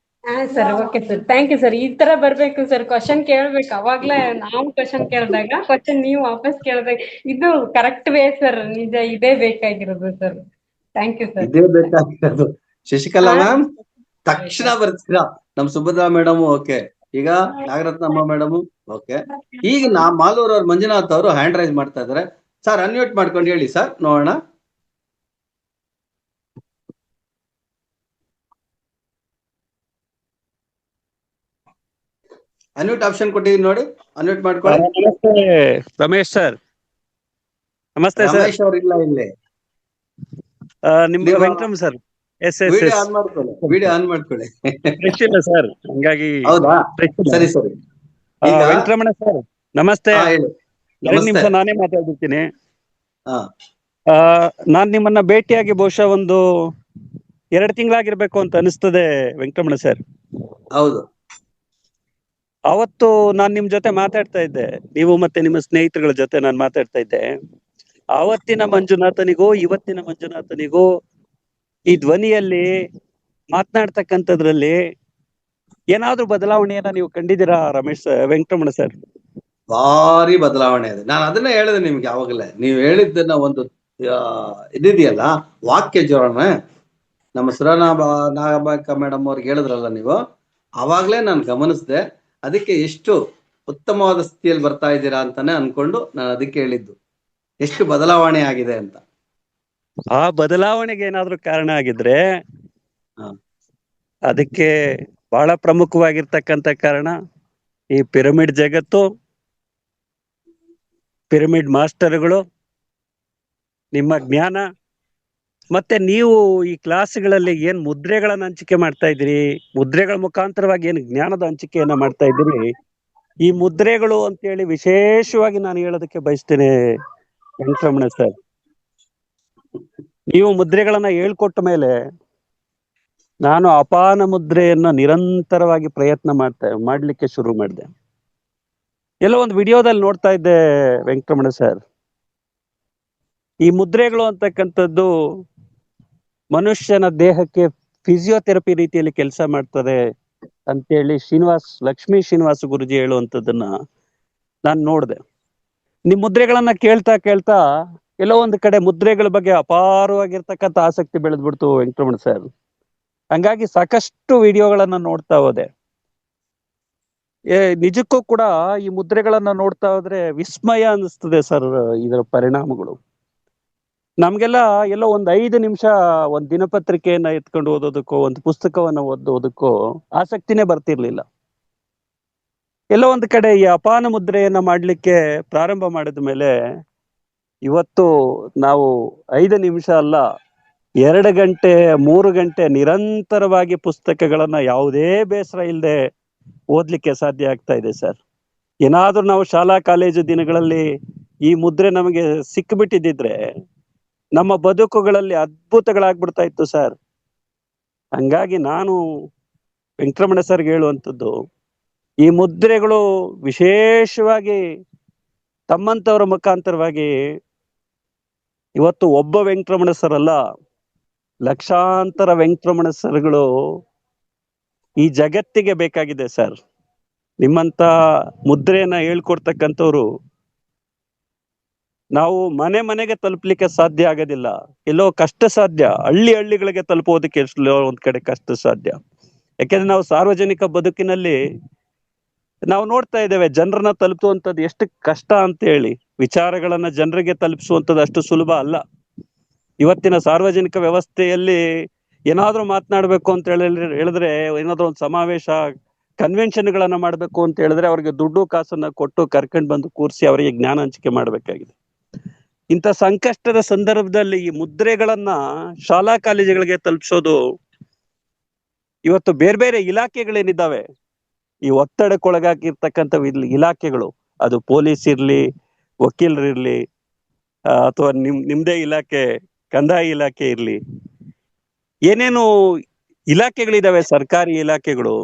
Sir, okay sir, thank you sir. ಈ ತರ ಬರ್ಬೇಕು ಸರ್, ಕ್ವಶನ್ ಕೇಳ್ಬೇಕು. ಅವಾಗ್ಲೇ ನಾವು ಕ್ವಶನ್ ಕೇಳಿದಾಗ ಕ್ವಶನ್ ನೀವು ವಾಪಸ್ ಕೇಳಿದಾಗ ಇದು ಕರೆಕ್ಟ್ ವೇ ಸರ್. ನಿಜ ಇದೇ ಬೇಕಾಗಿರೋದು ಸರ್. Thank you sir. ಇದೇ ಬೇಕಾಗಿರೋದು. ಶಶಿಕಲಾ ಮ್ಯಾಮ್ ತಕ್ಷಣ ಬರ್ತೀರಾ. ನಮ್ ಸುಭದ್ರಾ ಮೇಡಮ್ ಓಕೆ, ಈಗ ನಾಗರತ್ನಮ್ಮ ಮೇಡಮ್ ಓಕೆ. ಈಗ ಮಾಲೂರ್ ಅವ್ರ ಮಂಜುನಾಥ್ ಅವರು ಹ್ಯಾಂಡ್ ರೈಸ್ ಮಾಡ್ತಾ ಇದಾರೆ. ಸರ್ ಅನ್ಮ್ಯೂಟ್ ಮಾಡ್ಕೊಂಡು ಹೇಳಿ ಸರ್, ನೋಡೋಣ. ಅನ್ಮ್ಯೂಟ್ ಆಪ್ಷನ್ ಕೊಟ್ಟಿದ್ದೀನಿ ನೋಡಿ, ಅನ್ಮ್ಯೂಟ್ ಮಾಡ್ಕೊಳ್ಳಿ. ನಮಸ್ತೆ ರಮೇಶ್ ಸರ್. ನಮಸ್ತೆ ಸರ್. ರಮೇಶ್ ಅವ್ರ ಇಲ್ಲ ಇಲ್ಲಿ, ನಿಮ್ಗೆ ವೆಂಕಟರಮಣ ಸರ್. ವಿಡಿಯೋ ಆನ್ ಮಾಡ್ಕೊಳ್ಳಿ. ಫ್ರೆಶ್ ಇಲ್ಲ ಸರ್, ಹಂಗಾಗಿ. ಹೌದಾ, ಸರಿ. ಈಗ ವೆಂಕಟರಮಣ ಸರ್ ನಮಸ್ತೆ. 2 ನಿಮಿಷ ನಾನೇ ಮಾತಾಡ್ಬಿಡ್ತೀನಿ. ನಾನ್ ನಿಮ್ಮನ್ನ ಭೇಟಿಯಾಗಿ ಬಹುಶಃ ಒಂದು 2 ತಿಂಗಳಾಗಿರ್ಬೇಕು ಅಂತ ಅನಿಸ್ತದೆ ವೆಂಕಟರಮಣ ಸರ್. ಹೌದು. ಅವತ್ತು ನಾನ್ ನಿಮ್ ಜೊತೆ ಮಾತಾಡ್ತಾ ಇದ್ದೆ, ನೀವು ಮತ್ತೆ ನಿಮ್ಮ ಸ್ನೇಹಿತರುಗಳ ಜೊತೆ ನಾನು ಮಾತಾಡ್ತಾ ಇದ್ದೆ. ಆವತ್ತಿನ ಮಂಜುನಾಥನಿಗೂ ಇವತ್ತಿನ ಮಂಜುನಾಥನಿಗೂ ಈ ಧ್ವನಿಯಲ್ಲಿ ಮಾತನಾಡ್ತಕ್ಕಂಥದ್ರಲ್ಲಿ ಏನಾದ್ರೂ ಬದಲಾವಣೆಯನ್ನ ನೀವು ಕಂಡಿದ್ದೀರಾ ವೆಂಕಟರಮಣ ಸರ್? ಭಾರಿ ಬದಲಾವಣೆ ಇದೆ. ನಾನು ಅದನ್ನ ಹೇಳಿದೆ ನಿಮ್ಗೆ ಯಾವಾಗಲೇ. ನೀವು ಹೇಳಿದ್ದನ್ನ ಒಂದು ಇದಿದೆಯಲ್ಲ ವಾಕ್ಯ ಜೋಡಣೆ, ನಮ್ಮ ನಾಗಬಾಕ ಮೇಡಮ್ ಅವ್ರಿಗೆ ಹೇಳಿದ್ರಲ್ಲ ನೀವು, ಅವಾಗ್ಲೇ ನಾನು ಗಮನಿಸಿದೆ. ಅದಕ್ಕೆ ಎಷ್ಟು ಉತ್ತಮವಾದ ಸ್ಥಿತಿಯಲ್ಲಿ ಬರ್ತಾ ಇದ್ದೀರಾ ಅಂತಾನೆ ಅನ್ಕೊಂಡು ನಾನು ಅದಕ್ಕೆ ಹೇಳಿದ್ದು ಎಷ್ಟು ಬದಲಾವಣೆ ಆಗಿದೆ ಅಂತ. ಆ ಬದಲಾವಣೆಗೆ ಏನಾದ್ರೂ ಕಾರಣ ಆಗಿದ್ರೆ ಅದಕ್ಕೆ ಬಹಳ ಪ್ರಮುಖವಾಗಿರ್ತಕ್ಕಂಥ ಕಾರಣ ಈ ಪಿರಮಿಡ್ ಜಗತ್ತು, ಪಿರಮಿಡ್ ಮಾಸ್ಟರ್ಗಳು, ನಿಮ್ಮ ಜ್ಞಾನ, ಮತ್ತೆ ನೀವು ಈ ಕ್ಲಾಸ್ಗಳಲ್ಲಿ ಏನ್ ಮುದ್ರೆಗಳನ್ನ ಹಂಚಿಕೆ ಮಾಡ್ತಾ ಇದ್ದೀರಿ, ಮುದ್ರೆಗಳ ಮುಖಾಂತರವಾಗಿ ಏನ್ ಜ್ಞಾನದ ಹಂಚಿಕೆಯನ್ನ ಮಾಡ್ತಾ ಇದ್ದೀರಿ, ಈ ಮುದ್ರೆಗಳು ಅಂತೇಳಿ ವಿಶೇಷವಾಗಿ ನಾನು ಹೇಳೋದಕ್ಕೆ ಬಯಸ್ತೇನೆ ವೆಂಕಟರಮಣ ಸರ್. ನೀವು ಮುದ್ರೆಗಳನ್ನ ಹೇಳ್ಕೊಟ್ಟ ಮೇಲೆ ನಾನು ಅಪಾನ ಮುದ್ರೆಯನ್ನ ನಿರಂತರವಾಗಿ ಪ್ರಯತ್ನ ಮಾಡ್ಲಿಕ್ಕೆ ಶುರು ಮಾಡಿದೆ. ಎಲ್ಲೋ ಒಂದು ವಿಡಿಯೋದಲ್ಲಿ ನೋಡ್ತಾ ಇದ್ದೆ ವೆಂಕಟರಮಣ ಸರ್, ಈ ಮುದ್ರೆಗಳು ಅಂತಕ್ಕಂಥದ್ದು ಮನುಷ್ಯನ ದೇಹಕ್ಕೆ ಫಿಸಿಯೋಥೆರಪಿ ರೀತಿಯಲ್ಲಿ ಕೆಲಸ ಮಾಡ್ತದೆ ಅಂತೇಳಿ ಲಕ್ಷ್ಮೀ ಶ್ರೀನಿವಾಸ ಗುರುಜಿ ಹೇಳುವಂಥದ್ದನ್ನ ನಾನು ನೋಡಿದೆ. ನಿಮ್ ಮುದ್ರೆಗಳನ್ನ ಕೇಳ್ತಾ ಕೇಳ್ತಾ ಎಲ್ಲೋ ಒಂದು ಕಡೆ ಮುದ್ರೆಗಳ ಬಗ್ಗೆ ಅಪಾರವಾಗಿರ್ತಕ್ಕಂಥ ಆಸಕ್ತಿ ಬೆಳೆದ್ಬಿಡ್ತು ವೆಂಕಟರಮಣ ಸರ್. ಹಂಗಾಗಿ ಸಾಕಷ್ಟು ವಿಡಿಯೋಗಳನ್ನ ನೋಡ್ತಾ ಹೋದೆ. ನಿಜಕ್ಕೂ ಕೂಡ ಈ ಮುದ್ರೆಗಳನ್ನ ನೋಡ್ತಾ ಹೋದ್ರೆ ವಿಸ್ಮಯ ಅನಿಸ್ತದೆ ಸರ್. ಇದರ ಪರಿಣಾಮಗಳು ನಮ್ಗೆಲ್ಲ ಎಲ್ಲೋ ಒಂದ್ 5 ನಿಮಿಷ ಒಂದ್ ದಿನಪತ್ರಿಕೆಯನ್ನ ಎತ್ಕೊಂಡು ಓದೋದಕ್ಕೋ ಒಂದು ಪುಸ್ತಕವನ್ನ ಓದೋದಕ್ಕೋ ಆಸಕ್ತಿನೇ ಬರ್ತಿರ್ಲಿಲ್ಲ. ಎಲ್ಲೋ ಒಂದು ಕಡೆ ಈ ಅಪಾನ ಮುದ್ರೆಯನ್ನ ಮಾಡ್ಲಿಕ್ಕೆ ಪ್ರಾರಂಭ ಮಾಡಿದ ಮೇಲೆ ಇವತ್ತು ನಾವು 5 ನಿಮಿಷ ಅಲ್ಲ, 2 ಗಂಟೆ 3 ಗಂಟೆ ನಿರಂತರವಾಗಿ ಪುಸ್ತಕಗಳನ್ನ ಯಾವುದೇ ಬೇಸರ ಇಲ್ಲದೆ ಓದ್ಲಿಕ್ಕೆ ಸಾಧ್ಯ ಆಗ್ತಾ ಇದೆ ಸರ್. ಏನಾದ್ರೂ ನಾವು ಶಾಲಾ ಕಾಲೇಜು ದಿನಗಳಲ್ಲಿ ಈ ಮುದ್ರೆ ನಮಗೆ ಸಿಕ್ಕಿಬಿಟ್ಟಿದ್ರೆ ನಮ್ಮ ಬದುಕುಗಳಲ್ಲಿ ಅದ್ಭುತಗಳಾಗ್ಬಿಡ್ತಾ ಇತ್ತು ಸರ್. ಹಂಗಾಗಿ ನಾನು ವೆಂಕಟರಮಣ ಸರ್ಗೆ ಹೇಳುವಂಥದ್ದು, ಈ ಮುದ್ರೆಗಳು ವಿಶೇಷವಾಗಿ ತಮ್ಮಂತವರ ಮುಖಾಂತರವಾಗಿ ಇವತ್ತು ಒಬ್ಬ ವೆಂಕಟರಮಣ ಸರ್ ಅಲ್ಲ, ಲಕ್ಷಾಂತರ ವೆಂಕಟರಮಣ ಸರ್ಗಳು ಈ ಜಗತ್ತಿಗೆ ಬೇಕಾಗಿದೆ ಸರ್. ನಿಮ್ಮಂತ ಮುದ್ರೆಯನ್ನ ಹೇಳ್ಕೊಡ್ತಕ್ಕಂಥವ್ರು ನಾವು ಮನೆ ಮನೆಗೆ ತಲುಪಲಿಕ್ಕೆ ಸಾಧ್ಯ ಆಗೋದಿಲ್ಲ, ಎಲ್ಲೋ ಕಷ್ಟ ಸಾಧ್ಯ. ಹಳ್ಳಿಗಳಿಗೆ ತಲುಪೋದಕ್ಕೆ ಎಲ್ಲೋ ಒಂದ್ ಕಡೆ ಕಷ್ಟ ಸಾಧ್ಯ. ಯಾಕೆಂದ್ರೆ ನಾವು ಸಾರ್ವಜನಿಕ ಬದುಕಿನಲ್ಲಿ ನಾವು ನೋಡ್ತಾ ಇದ್ದೇವೆ ಜನರನ್ನ ತಲುಪುವಂಥದ್ದು ಎಷ್ಟು ಕಷ್ಟ ಅಂತ ಹೇಳಿ. ವಿಚಾರಗಳನ್ನ ಜನರಿಗೆ ತಲುಪಿಸುವಂಥದ್ದು ಅಷ್ಟು ಸುಲಭ ಅಲ್ಲ. ಇವತ್ತಿನ ಸಾರ್ವಜನಿಕ ವ್ಯವಸ್ಥೆಯಲ್ಲಿ ಏನಾದ್ರೂ ಮಾತನಾಡ್ಬೇಕು ಅಂತ ಹೇಳಿದ್ರೆ, ಏನಾದ್ರೂ ಒಂದು ಸಮಾವೇಶ ಕನ್ವೆನ್ಷನ್ಗಳನ್ನ ಮಾಡ್ಬೇಕು ಅಂತ ಹೇಳಿದ್ರೆ ಅವ್ರಿಗೆ ದುಡ್ಡು ಕಾಸನ್ನ ಕೊಟ್ಟು ಕರ್ಕೊಂಡ್ ಬಂದು ಕೂರಿಸಿ ಅವರಿಗೆ ಜ್ಞಾನ ಹಂಚಿಕೆ ಮಾಡ್ಬೇಕಾಗಿದೆ. ಇಂಥ ಸಂಕಷ್ಟದ ಸಂದರ್ಭದಲ್ಲಿ ಈ ಮುದ್ರೆಗಳನ್ನ ಶಾಲಾ ಕಾಲೇಜುಗಳಿಗೆ ತಲುಪಿಸೋದು, ಇವತ್ತು ಬೇರೆ ಬೇರೆ ಇಲಾಖೆಗಳೇನಿದ್ದಾವೆ, ಈ ಒತ್ತಡಕ್ಕೊಳಗಾಗಿರ್ತಕ್ಕಂಥ ಇಲಾಖೆಗಳು, ಅದು ಪೊಲೀಸ್ ಇರ್ಲಿ, ವಕೀಲರಿರ್ಲಿ, ಅಥವಾ ನಿಮ್ದೇ ಇಲಾಖೆ ಕಂದಾಯ ಇಲಾಖೆ ಇರ್ಲಿ, ಏನೇನು ಇಲಾಖೆಗಳಿದಾವೆ ಸರ್ಕಾರಿ ಇಲಾಖೆಗಳು,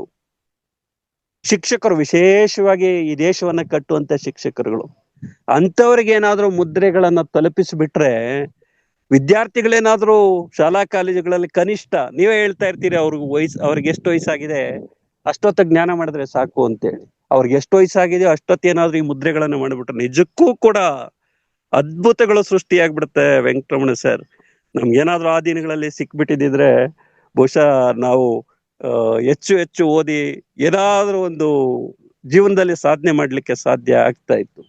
ಶಿಕ್ಷಕರು ವಿಶೇಷವಾಗಿ ಈ ದೇಶವನ್ನ ಕಟ್ಟುವಂತ ಶಿಕ್ಷಕರುಗಳು, ಅಂಥವ್ರಿಗೆ ಏನಾದ್ರೂ ಮುದ್ರೆಗಳನ್ನ ತಲುಪಿಸ್ಬಿಟ್ರೆ ವಿದ್ಯಾರ್ಥಿಗಳೇನಾದ್ರೂ ಶಾಲಾ ಕಾಲೇಜುಗಳಲ್ಲಿ ಕನಿಷ್ಠ ನೀವೇ ಹೇಳ್ತಾ ಇರ್ತೀರಿ ಅವ್ರಿಗೆ ಎಷ್ಟು ವಯಸ್ಸಾಗಿದೆ ಅಷ್ಟೊತ್ತ ಜ್ಞಾನ ಮಾಡಿದ್ರೆ ಸಾಕು ಅಂತೇಳಿ. ಅವ್ರಿಗೆ ಎಷ್ಟು ವಯಸ್ಸಾಗಿದೆಯೋ ಅಷ್ಟೊತ್ತೇನಾದ್ರೂ ಈ ಮುದ್ರೆಗಳನ್ನ ಮಾಡ್ಬಿಟ್ರೆ ನಿಜಕ್ಕೂ ಕೂಡ ಅದ್ಭುತಗಳು ಸೃಷ್ಟಿಯಾಗ್ಬಿಡುತ್ತೆ ವೆಂಕಟರಮಣ ಸರ್. ನಮ್ಗೇನಾದ್ರೂ ಆ ದಿನಗಳಲ್ಲಿ ಸಿಕ್ಬಿಟ್ಟಿದ್ರೆ ಬಹುಶಃ ನಾವು ಹೆಚ್ಚು ಓದಿ ಏನಾದ್ರೂ ಒಂದು ಜೀವನದಲ್ಲಿ ಸಾಧನೆ ಮಾಡ್ಲಿಕ್ಕೆ ಸಾಧ್ಯ ಆಗ್ತಾ ಇತ್ತು.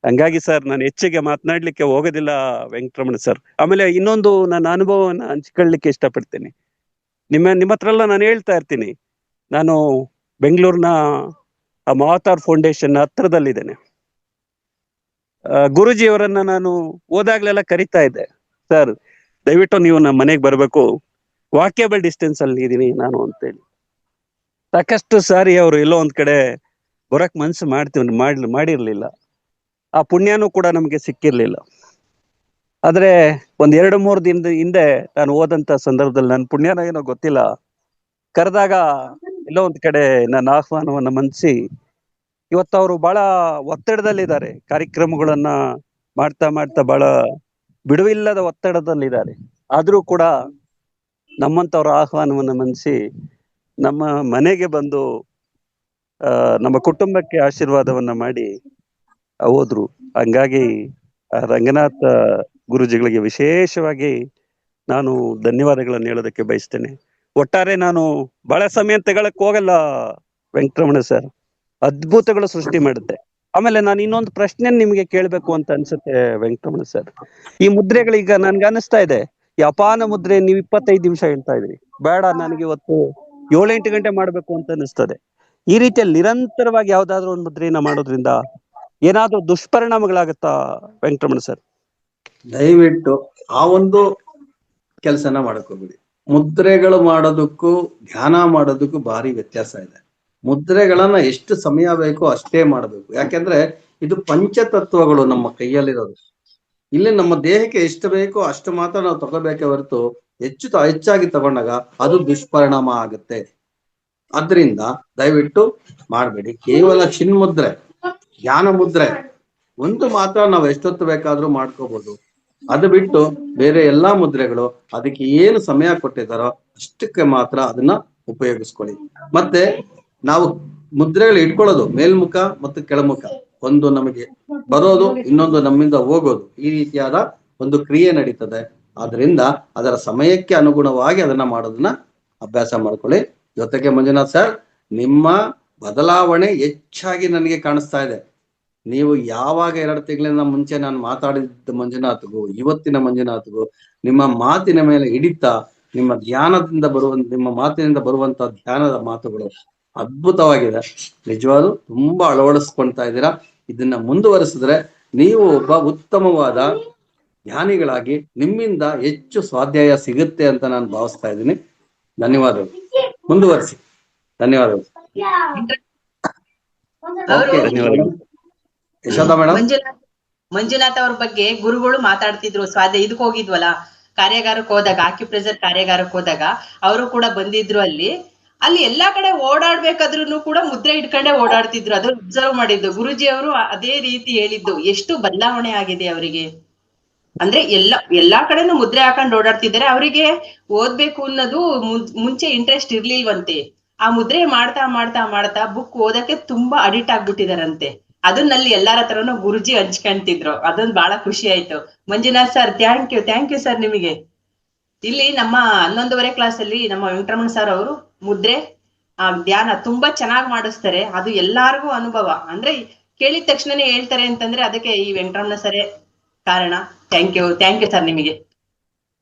ಹಂಗಾಗಿ ಸರ್ ನಾನು ಹೆಚ್ಚಿಗೆ ಮಾತನಾಡ್ಲಿಕ್ಕೆ ಹೋಗೋದಿಲ್ಲ ವೆಂಕಟರಮಣ ಸರ್. ಆಮೇಲೆ ಇನ್ನೊಂದು ನನ್ನ ಅನುಭವವನ್ನ ಹಂಚ್ಕೊಳ್ಳಿಕ್ಕೆ ಇಷ್ಟಪಡ್ತೇನೆ. ನಿಮ್ಮ ಹತ್ರ ಎಲ್ಲ ನಾನು ಹೇಳ್ತಾ ಇರ್ತೀನಿ, ನಾನು ಬೆಂಗಳೂರಿನ ಮಾವತಾರ್ ಫೌಂಡೇಶನ್ ಹತ್ರದಲ್ಲಿದ್ದೇನೆ. ಗುರುಜಿಯವರನ್ನ ನಾನು ಹೋದಾಗ್ಲೆಲ್ಲ ಕರಿತಾ ಇದ್ದೆ, ಸರ್ ದಯವಿಟ್ಟು ನೀವು ನಮ್ಮ ಮನೆಗೆ ಬರ್ಬೇಕು, ವಾಕ್ಯಬಲ್ ಡಿಸ್ಟೆನ್ಸ್ ಅಲ್ಲಿ ಇದೀನಿ ನಾನು ಅಂತೇಳಿ. ಸಾಕಷ್ಟು ಸಾರಿ ಅವರು ಎಲ್ಲೋ ಒಂದ್ ಕಡೆ ಬರಕ್ ಮನ್ಸು ಮಾಡಿರ್ಲಿಲ್ಲ. ಆ ಪುಣ್ಯನೂ ಕೂಡ ನಮ್ಗೆ ಸಿಕ್ಕಿರ್ಲಿಲ್ಲ. ಆದ್ರೆ ಒಂದ್ 2-3 ದಿನದ ಹಿಂದೆ ನಾನು ಹೋದಂತ ಸಂದರ್ಭದಲ್ಲಿ ನನ್ನ ಪುಣ್ಯನ ಏನೋ ಗೊತ್ತಿಲ್ಲ, ಕರೆದಾಗ ಎಲ್ಲೋ ಒಂದ್ ಕಡೆ ನನ್ನ ಆಹ್ವಾನವನ್ನ ಮನ್ಸಿ ಇವತ್ತು ಅವರು ಬಹಳ ಒತ್ತಡದಲ್ಲಿದ್ದಾರೆ. ಕಾರ್ಯಕ್ರಮಗಳನ್ನ ಮಾಡ್ತಾ ಬಹಳ ಬಿಡುವಿಲ್ಲದ ಒತ್ತಡದಲ್ಲಿದ್ದಾರೆ. ಆದ್ರೂ ಕೂಡ ನಮ್ಮಂತವ್ರ ಆಹ್ವಾನವನ್ನ ಮನ್ಸಿ ನಮ್ಮ ಮನೆಗೆ ಬಂದು ನಮ್ಮ ಕುಟುಂಬಕ್ಕೆ ಆಶೀರ್ವಾದವನ್ನ ಮಾಡಿ ಹೋದ್ರು. ಹಂಗಾಗಿ ರಂಗನಾಥ ಗುರುಜಿಗಳಿಗೆ ವಿಶೇಷವಾಗಿ ನಾನು ಧನ್ಯವಾದಗಳನ್ನು ಹೇಳೋದಕ್ಕೆ ಬಯಸ್ತೇನೆ. ಒಟ್ಟಾರೆ ನಾನು ಬಹಳ ಸಮಯ ತಗೊಳಕ್ ಹೋಗಲ್ಲ ವೆಂಕಟರಮಣ ಸರ್, ಅದ್ಭುತಗಳು ಸೃಷ್ಟಿ ಮಾಡುತ್ತೆ. ಆಮೇಲೆ ನಾನು ಇನ್ನೊಂದು ಪ್ರಶ್ನೆ ನಿಮ್ಗೆ ಕೇಳ್ಬೇಕು ಅಂತ ಅನ್ಸುತ್ತೆ ವೆಂಕಟರಮಣ ಸರ್. ಈ ಮುದ್ರೆಗಳೀಗ ನನ್ಗೆ ಅನಿಸ್ತಾ ಇದೆ, ಈ ಅಪಾನ ಮುದ್ರೆ ನೀವು 25 ನಿಮಿಷ ಹೇಳ್ತಾ ಇದ್ರಿ, ಬೇಡ ನನಗೆ ಇವತ್ತು 7-8 ಗಂಟೆ ಮಾಡ್ಬೇಕು ಅಂತ ಅನಿಸ್ತದೆ. ಈ ರೀತಿಯಲ್ಲಿ ನಿರಂತರವಾಗಿ ಯಾವ್ದಾದ್ರು ಒಂದು ಮುದ್ರೆಯನ್ನ ಮಾಡೋದ್ರಿಂದ ಏನಾದ್ರೂ ದುಷ್ಪರಿಣಾಮಗಳಾಗತ್ತಾ ವೆಂಕಟರಮಣ ಸರ್? ದಯವಿಟ್ಟು ಆ ಒಂದು ಕೆಲಸನ ಮಾಡಕೋಬೇಡಿ. ಮುದ್ರೆಗಳು ಮಾಡೋದಕ್ಕೂ ಧ್ಯಾನ ಮಾಡೋದಕ್ಕೂ ಭಾರಿ ವ್ಯತ್ಯಾಸ ಇದೆ. ಮುದ್ರೆಗಳನ್ನ ಎಷ್ಟು ಸಮಯ ಬೇಕೋ ಅಷ್ಟೇ ಮಾಡಬೇಕು. ಯಾಕೆಂದ್ರೆ ಇದು ಪಂಚತತ್ವಗಳು ನಮ್ಮ ಕೈಯಲ್ಲಿರೋದು. ಇಲ್ಲಿ ನಮ್ಮ ದೇಹಕ್ಕೆ ಎಷ್ಟು ಬೇಕೋ ಅಷ್ಟು ಮಾತ್ರ ನಾವು ತಗೋಬೇಕೆ ಹೊರತು ಹೆಚ್ಚಾಗಿ ತಗೊಂಡಾಗ ಅದು ದುಷ್ಪರಿಣಾಮ ಆಗುತ್ತೆ. ಆದ್ರಿಂದ ದಯವಿಟ್ಟು ಮಾಡಬೇಡಿ. ಕೇವಲ ಚಿನ್ಮುದ್ರೆ, ಜ್ಞಾನ ಮುದ್ರೆ ಒಂದು ಮಾತ್ರ ನಾವು ಎಷ್ಟೊತ್ತು ಬೇಕಾದ್ರೂ ಮಾಡ್ಕೋಬಹುದು. ಅದು ಬಿಟ್ಟು ಬೇರೆ ಎಲ್ಲಾ ಮುದ್ರೆಗಳು ಅದಕ್ಕೆ ಏನು ಸಮಯ ಕೊಟ್ಟಿದ್ದಾರೋ ಅಷ್ಟಕ್ಕೆ ಮಾತ್ರ ಅದನ್ನ ಉಪಯೋಗಿಸ್ಕೊಳ್ಳಿ. ಮತ್ತೆ ನಾವು ಮುದ್ರೆಗಳು ಇಟ್ಕೊಳ್ಳೋದು ಮೇಲ್ಮುಖ ಮತ್ತು ಕೆಳಮುಖ, ಒಂದು ನಮಗೆ ಬರೋದು, ಇನ್ನೊಂದು ನಮ್ಮಿಂದ ಹೋಗೋದು, ಈ ರೀತಿಯಾದ ಒಂದು ಕ್ರಿಯೆ ನಡೀತದೆ. ಆದ್ರಿಂದ ಅದರ ಸಮಯಕ್ಕೆ ಅನುಗುಣವಾಗಿ ಅದನ್ನ ಮಾಡೋದನ್ನ ಅಭ್ಯಾಸ ಮಾಡ್ಕೊಳ್ಳಿ. ಜೊತೆಗೆ ಮಂಜುನಾಥ್ ಸರ್, ನಿಮ್ಮ ಬದಲಾವಣೆ ಹೆಚ್ಚಾಗಿ ನನಗೆ ಕಾಣಿಸ್ತಾ ಇದೆ. ನೀವು ಯಾವಾಗ 2 ತಿಂಗಳಿಂದ ಮುಂಚೆ ನಾನು ಮಾತಾಡಿದ್ದ ಮಂಜುನಾಥ್ಗೂ ಇವತ್ತಿನ ಮಂಜುನಾಥ್ಗೂ ನಿಮ್ಮ ಮಾತಿನ ಮೇಲೆ ಹಿಡಿತ, ನಿಮ್ಮ ಧ್ಯಾನದಿಂದ ನಿಮ್ಮ ಮಾತಿನಿಂದ ಬರುವಂತ ಧ್ಯಾನದ ಮಾತುಗಳು ಅದ್ಭುತವಾಗಿದೆ. ನಿಜವಾಗ್ಲೂ ತುಂಬಾ ಅಳವಡಿಸ್ಕೊಳ್ತಾ ಇದ್ದೀರಾ. ಇದನ್ನ ಮುಂದುವರಿಸಿದ್ರೆ ನೀವು ಒಬ್ಬ ಉತ್ತಮವಾದ ಜ್ಞಾನಿಗಳಾಗಿ ನಿಮ್ಮಿಂದ ಹೆಚ್ಚು ಸ್ವಾಧ್ಯಾಯ ಸಿಗುತ್ತೆ ಅಂತ ನಾನು ಭಾವಿಸ್ತಾ ಇದ್ದೀನಿ. ಧನ್ಯವಾದಗಳು, ಮುಂದುವರಿಸಿ. ಧನ್ಯವಾದಗಳು. ಯಶೋಧ ಮೇಡಮ್. ಮಂಜುನಾಥ್ ಅವ್ರ ಬಗ್ಗೆ ಗುರುಗಳು ಮಾತಾಡ್ತಿದ್ರು. ಇದಕ್ಕೆ ಹೋಗಿದ್ವಲ್ಲ ಕಾರ್ಯಾಗಾರಕ್ಕೆ ಹೋದಾಗ, ಆಕ್ಯುಪ್ರೆಷರ್ ಕಾರ್ಯಾಗಾರಕ್ಕೆ ಹೋದಾಗ ಅವರು ಕೂಡ ಬಂದಿದ್ರು. ಅಲ್ಲಿ ಎಲ್ಲಾ ಕಡೆ ಓಡಾಡ್ಬೇಕಾದ್ರೂ ಕೂಡ ಮುದ್ರೆ ಇಟ್ಕೊಂಡೆ ಓಡಾಡ್ತಿದ್ರು. ಅದು ಅಬ್ಸರ್ವ್ ಮಾಡಿದ್ದು ಗುರುಜಿ ಅವರು ಅದೇ ರೀತಿ ಹೇಳಿದ್ದು. ಎಷ್ಟು ಬದಲಾವಣೆ ಆಗಿದೆ ಅವರಿಗೆ ಅಂದ್ರೆ ಎಲ್ಲಾ ಕಡೆನೂ ಮುದ್ರೆ ಹಾಕೊಂಡು ಓಡಾಡ್ತಿದ್ದಾರೆ. ಅವರಿಗೆ ಓದ್ಬೇಕು ಅನ್ನೋದು ಮುಂಚೆ ಇಂಟ್ರೆಸ್ಟ್ ಇರ್ಲಿಲ್ವಂತೆ. ಆ ಮುದ್ರೆ ಮಾಡ್ತಾ ಮಾಡ್ತಾ ಮಾಡ್ತಾ ಬುಕ್ ಓದಕ್ಕೆ ತುಂಬಾ ಅಡಿಕ್ಟ್ ಆಗ್ಬಿಟ್ಟಿದಾರಂತೆ. ಅದನ್ನಲ್ಲಿ ಎಲ್ಲಾರ ಹತ್ರನು ಗುರುಜಿ ಹಂಚ್ಕೊಂತಿದ್ರು. ಅದೊಂದು ಬಹಳ ಖುಷಿ ಆಯ್ತು. Manjunath sir, thank you sir ನಿಮಗೆ. ಇಲ್ಲಿ ನಮ್ಮ 11ನೇ ಕ್ಲಾಸ್ ಅಲ್ಲಿ ನಮ್ಮ ವೆಂಕಟರಮಣ ಸರ್ ಅವರು ಮುದ್ರೆ ಧ್ಯಾನ ತುಂಬಾ ಚೆನ್ನಾಗಿ ಮಾಡಿಸ್ತಾರೆ. ಅದು ಎಲ್ಲಾರ್ಗೂ ಅನುಭವ. ಅಂದ್ರೆ ಕೇಳಿದ ತಕ್ಷಣನೇ ಹೇಳ್ತಾರೆ ಅಂತಂದ್ರೆ ಅದಕ್ಕೆ ಈ ವೆಂಕಟರಮಣ ಸರೇ ಕಾರಣ. ಥ್ಯಾಂಕ್ ಯು ಸರ್ ನಿಮಗೆ.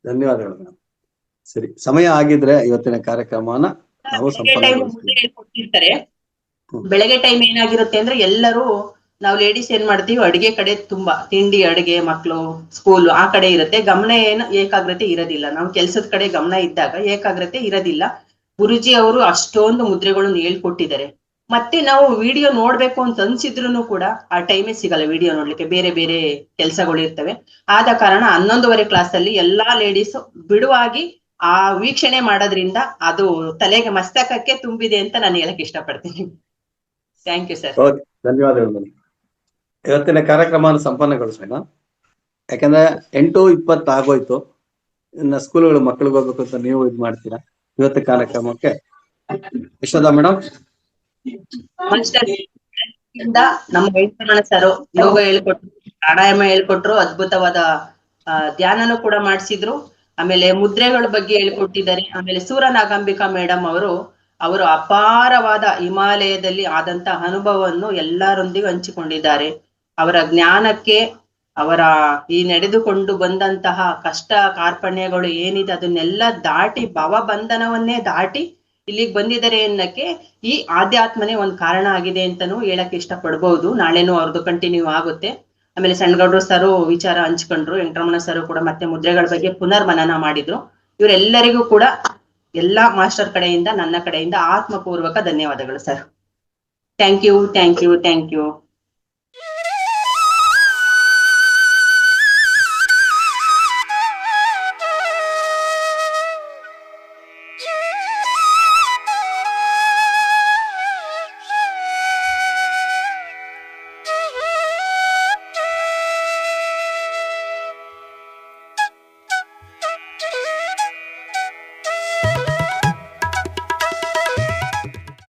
ಧನ್ಯವಾದಗಳು ಮೇಡಮ್. ಸರಿ, ಸಮಯ ಆಗಿದ್ರೆ ಇವತ್ತಿನ ಕಾರ್ಯಕ್ರಮನ ನಾವು ಹೇಳ್ಕೊಡ್ತಿರ್ತಾರೆ. ಬೆಳಗ್ಗೆ ಟೈಮ್ ಏನಾಗಿರುತ್ತೆ ಅಂದ್ರೆ ಎಲ್ಲರೂ ನಾವು ಲೇಡೀಸ್ ಏನ್ ಮಾಡ್ತೀವಿ, ಅಡಿಗೆ ಕಡೆ ತುಂಬಾ ತಿಂಡಿ, ಅಡಿಗೆ, ಮಕ್ಳು, ಸ್ಕೂಲ್ ಆ ಕಡೆ ಇರುತ್ತೆ. ಗಮನ ಏಕಾಗ್ರತೆ ಇರೋದಿಲ್ಲ. ನಾವು ಕೆಲ್ಸದ ಕಡೆ ಗಮನ ಇದ್ದಾಗ ಏಕಾಗ್ರತೆ ಇರೋದಿಲ್ಲ. ಗುರುಜಿ ಅವರು ಅಷ್ಟೊಂದು ಮುದ್ರೆಗಳನ್ನು ಹೇಳ್ಕೊಟ್ಟಿದ್ದಾರೆ. ಮತ್ತೆ ನಾವು ವಿಡಿಯೋ ನೋಡ್ಬೇಕು ಅಂತ ಅನ್ಸಿದ್ರು ಕೂಡ ಆ ಟೈಮೇ ಸಿಗಲ್ಲ ವಿಡಿಯೋ ನೋಡ್ಲಿಕ್ಕೆ, ಬೇರೆ ಬೇರೆ ಕೆಲ್ಸಗಳು ಇರ್ತವೆ. ಆದ ಕಾರಣ 11ನೇ ಕ್ಲಾಸ್ ಅಲ್ಲಿ ಎಲ್ಲಾ ಲೇಡೀಸ್ ಬಿಡುವಾಗಿ ಆ ವೀಕ್ಷಣೆ ಮಾಡೋದ್ರಿಂದ ಅದು ತಲೆಗೆ ಮಸ್ತಕಕ್ಕೆ ತುಂಬಿದೆ ಅಂತ ನಾನು ಹೇಳಕ್ ಇಷ್ಟಪಡ್ತೀನಿ. Thank you sir. ಧನ್ಯವಾದಗಳು. ಇವತ್ತಿನ ಕಾರ್ಯಕ್ರಮವನ್ನು ಸಂಪನ್ನಗೊಳಿಸೋಣ. ಯಾಕಂದ್ರೆ 8:20 ಆಗೋಯ್ತು. ಇನ್ನ ಸ್ಕೂಲ್ಗಳು ಮಕ್ಕಳಿಗೆ ಹೋಗ್ಬೇಕು ಅಂತ ನೀವು ಇದು ಮಾಡ್ತೀರಾ. ಇವತ್ತು ಕಾರ್ಯಕ್ರಮಕ್ಕೆ ಯಶೋಧ ಮೇಡಮ್. ನಮ್ಮ ವೆಂಕಟರಮಣ ಸರ್ ಯೋಗ ಹೇಳ್ಕೊಟ್ರು, ಪ್ರಾಣಾಯಾಮ ಹೇಳ್ಕೊಟ್ರು, ಅದ್ಭುತವಾದ ಧ್ಯಾನನೂ ಕೂಡ ಮಾಡಿಸಿದ್ರು. ಆಮೇಲೆ ಮುದ್ರೆಗಳ ಬಗ್ಗೆ ಹೇಳ್ಕೊಟ್ಟಿದ್ದಾರೆ. ಆಮೇಲೆ ಸೂರನಾಗಾಂಬಿಕಾ ಮೇಡಮ್ ಅವರು ಅಪಾರವಾದ ಹಿಮಾಲಯದಲ್ಲಿ ಆದಂತಹ ಅನುಭವವನ್ನು ಎಲ್ಲರೊಂದಿಗೆ ಹಂಚಿಕೊಂಡಿದ್ದಾರೆ. ಅವರ ಜ್ಞಾನಕ್ಕೆ, ಅವರ ಈ ನಡೆದುಕೊಂಡು ಬಂದಂತಹ ಕಷ್ಟ ಕಾರ್ಪಣ್ಯಗಳು ಏನಿದೆ ಅದನ್ನೆಲ್ಲ ದಾಟಿ, ಭವಬಂಧನವನ್ನೇ ದಾಟಿ ಇಲ್ಲಿಗೆ ಬಂದಿದ್ದಾರೆ ಅನ್ನಕ್ಕೆ ಈ ಆಧ್ಯಾತ್ಮನೇ ಒಂದು ಕಾರಣ ಆಗಿದೆ ಅಂತಾನೂ ಹೇಳಕ್ ಇಷ್ಟಪಡ್ಬಹುದು. ನಾಳೆನೂ ಅವ್ರದ್ದು ಕಂಟಿನ್ಯೂ ಆಗುತ್ತೆ. ಆಮೇಲೆ ಸಣ್ಣಗೌಡ್ರು ಸರು ವಿಚಾರ ಹಂಚ್ಕೊಂಡ್ರು. ವೆಂಕಟರಮಣ ಸರು ಕೂಡ ಮತ್ತೆ ಮುದ್ರೆಗಳ ಬಗ್ಗೆ ಪುನರ್ಮನನ ಮಾಡಿದ್ರು. ಇವರೆಲ್ಲರಿಗೂ ಕೂಡ ಎಲ್ಲಾ ಮಾಸ್ಟರ್ ಕಡೆಯಿಂದ, ನನ್ನ ಕಡೆಯಿಂದ ಆತ್ಮಪೂರ್ವಕ ಧನ್ಯವಾದಗಳು ಸರ್. Thank you.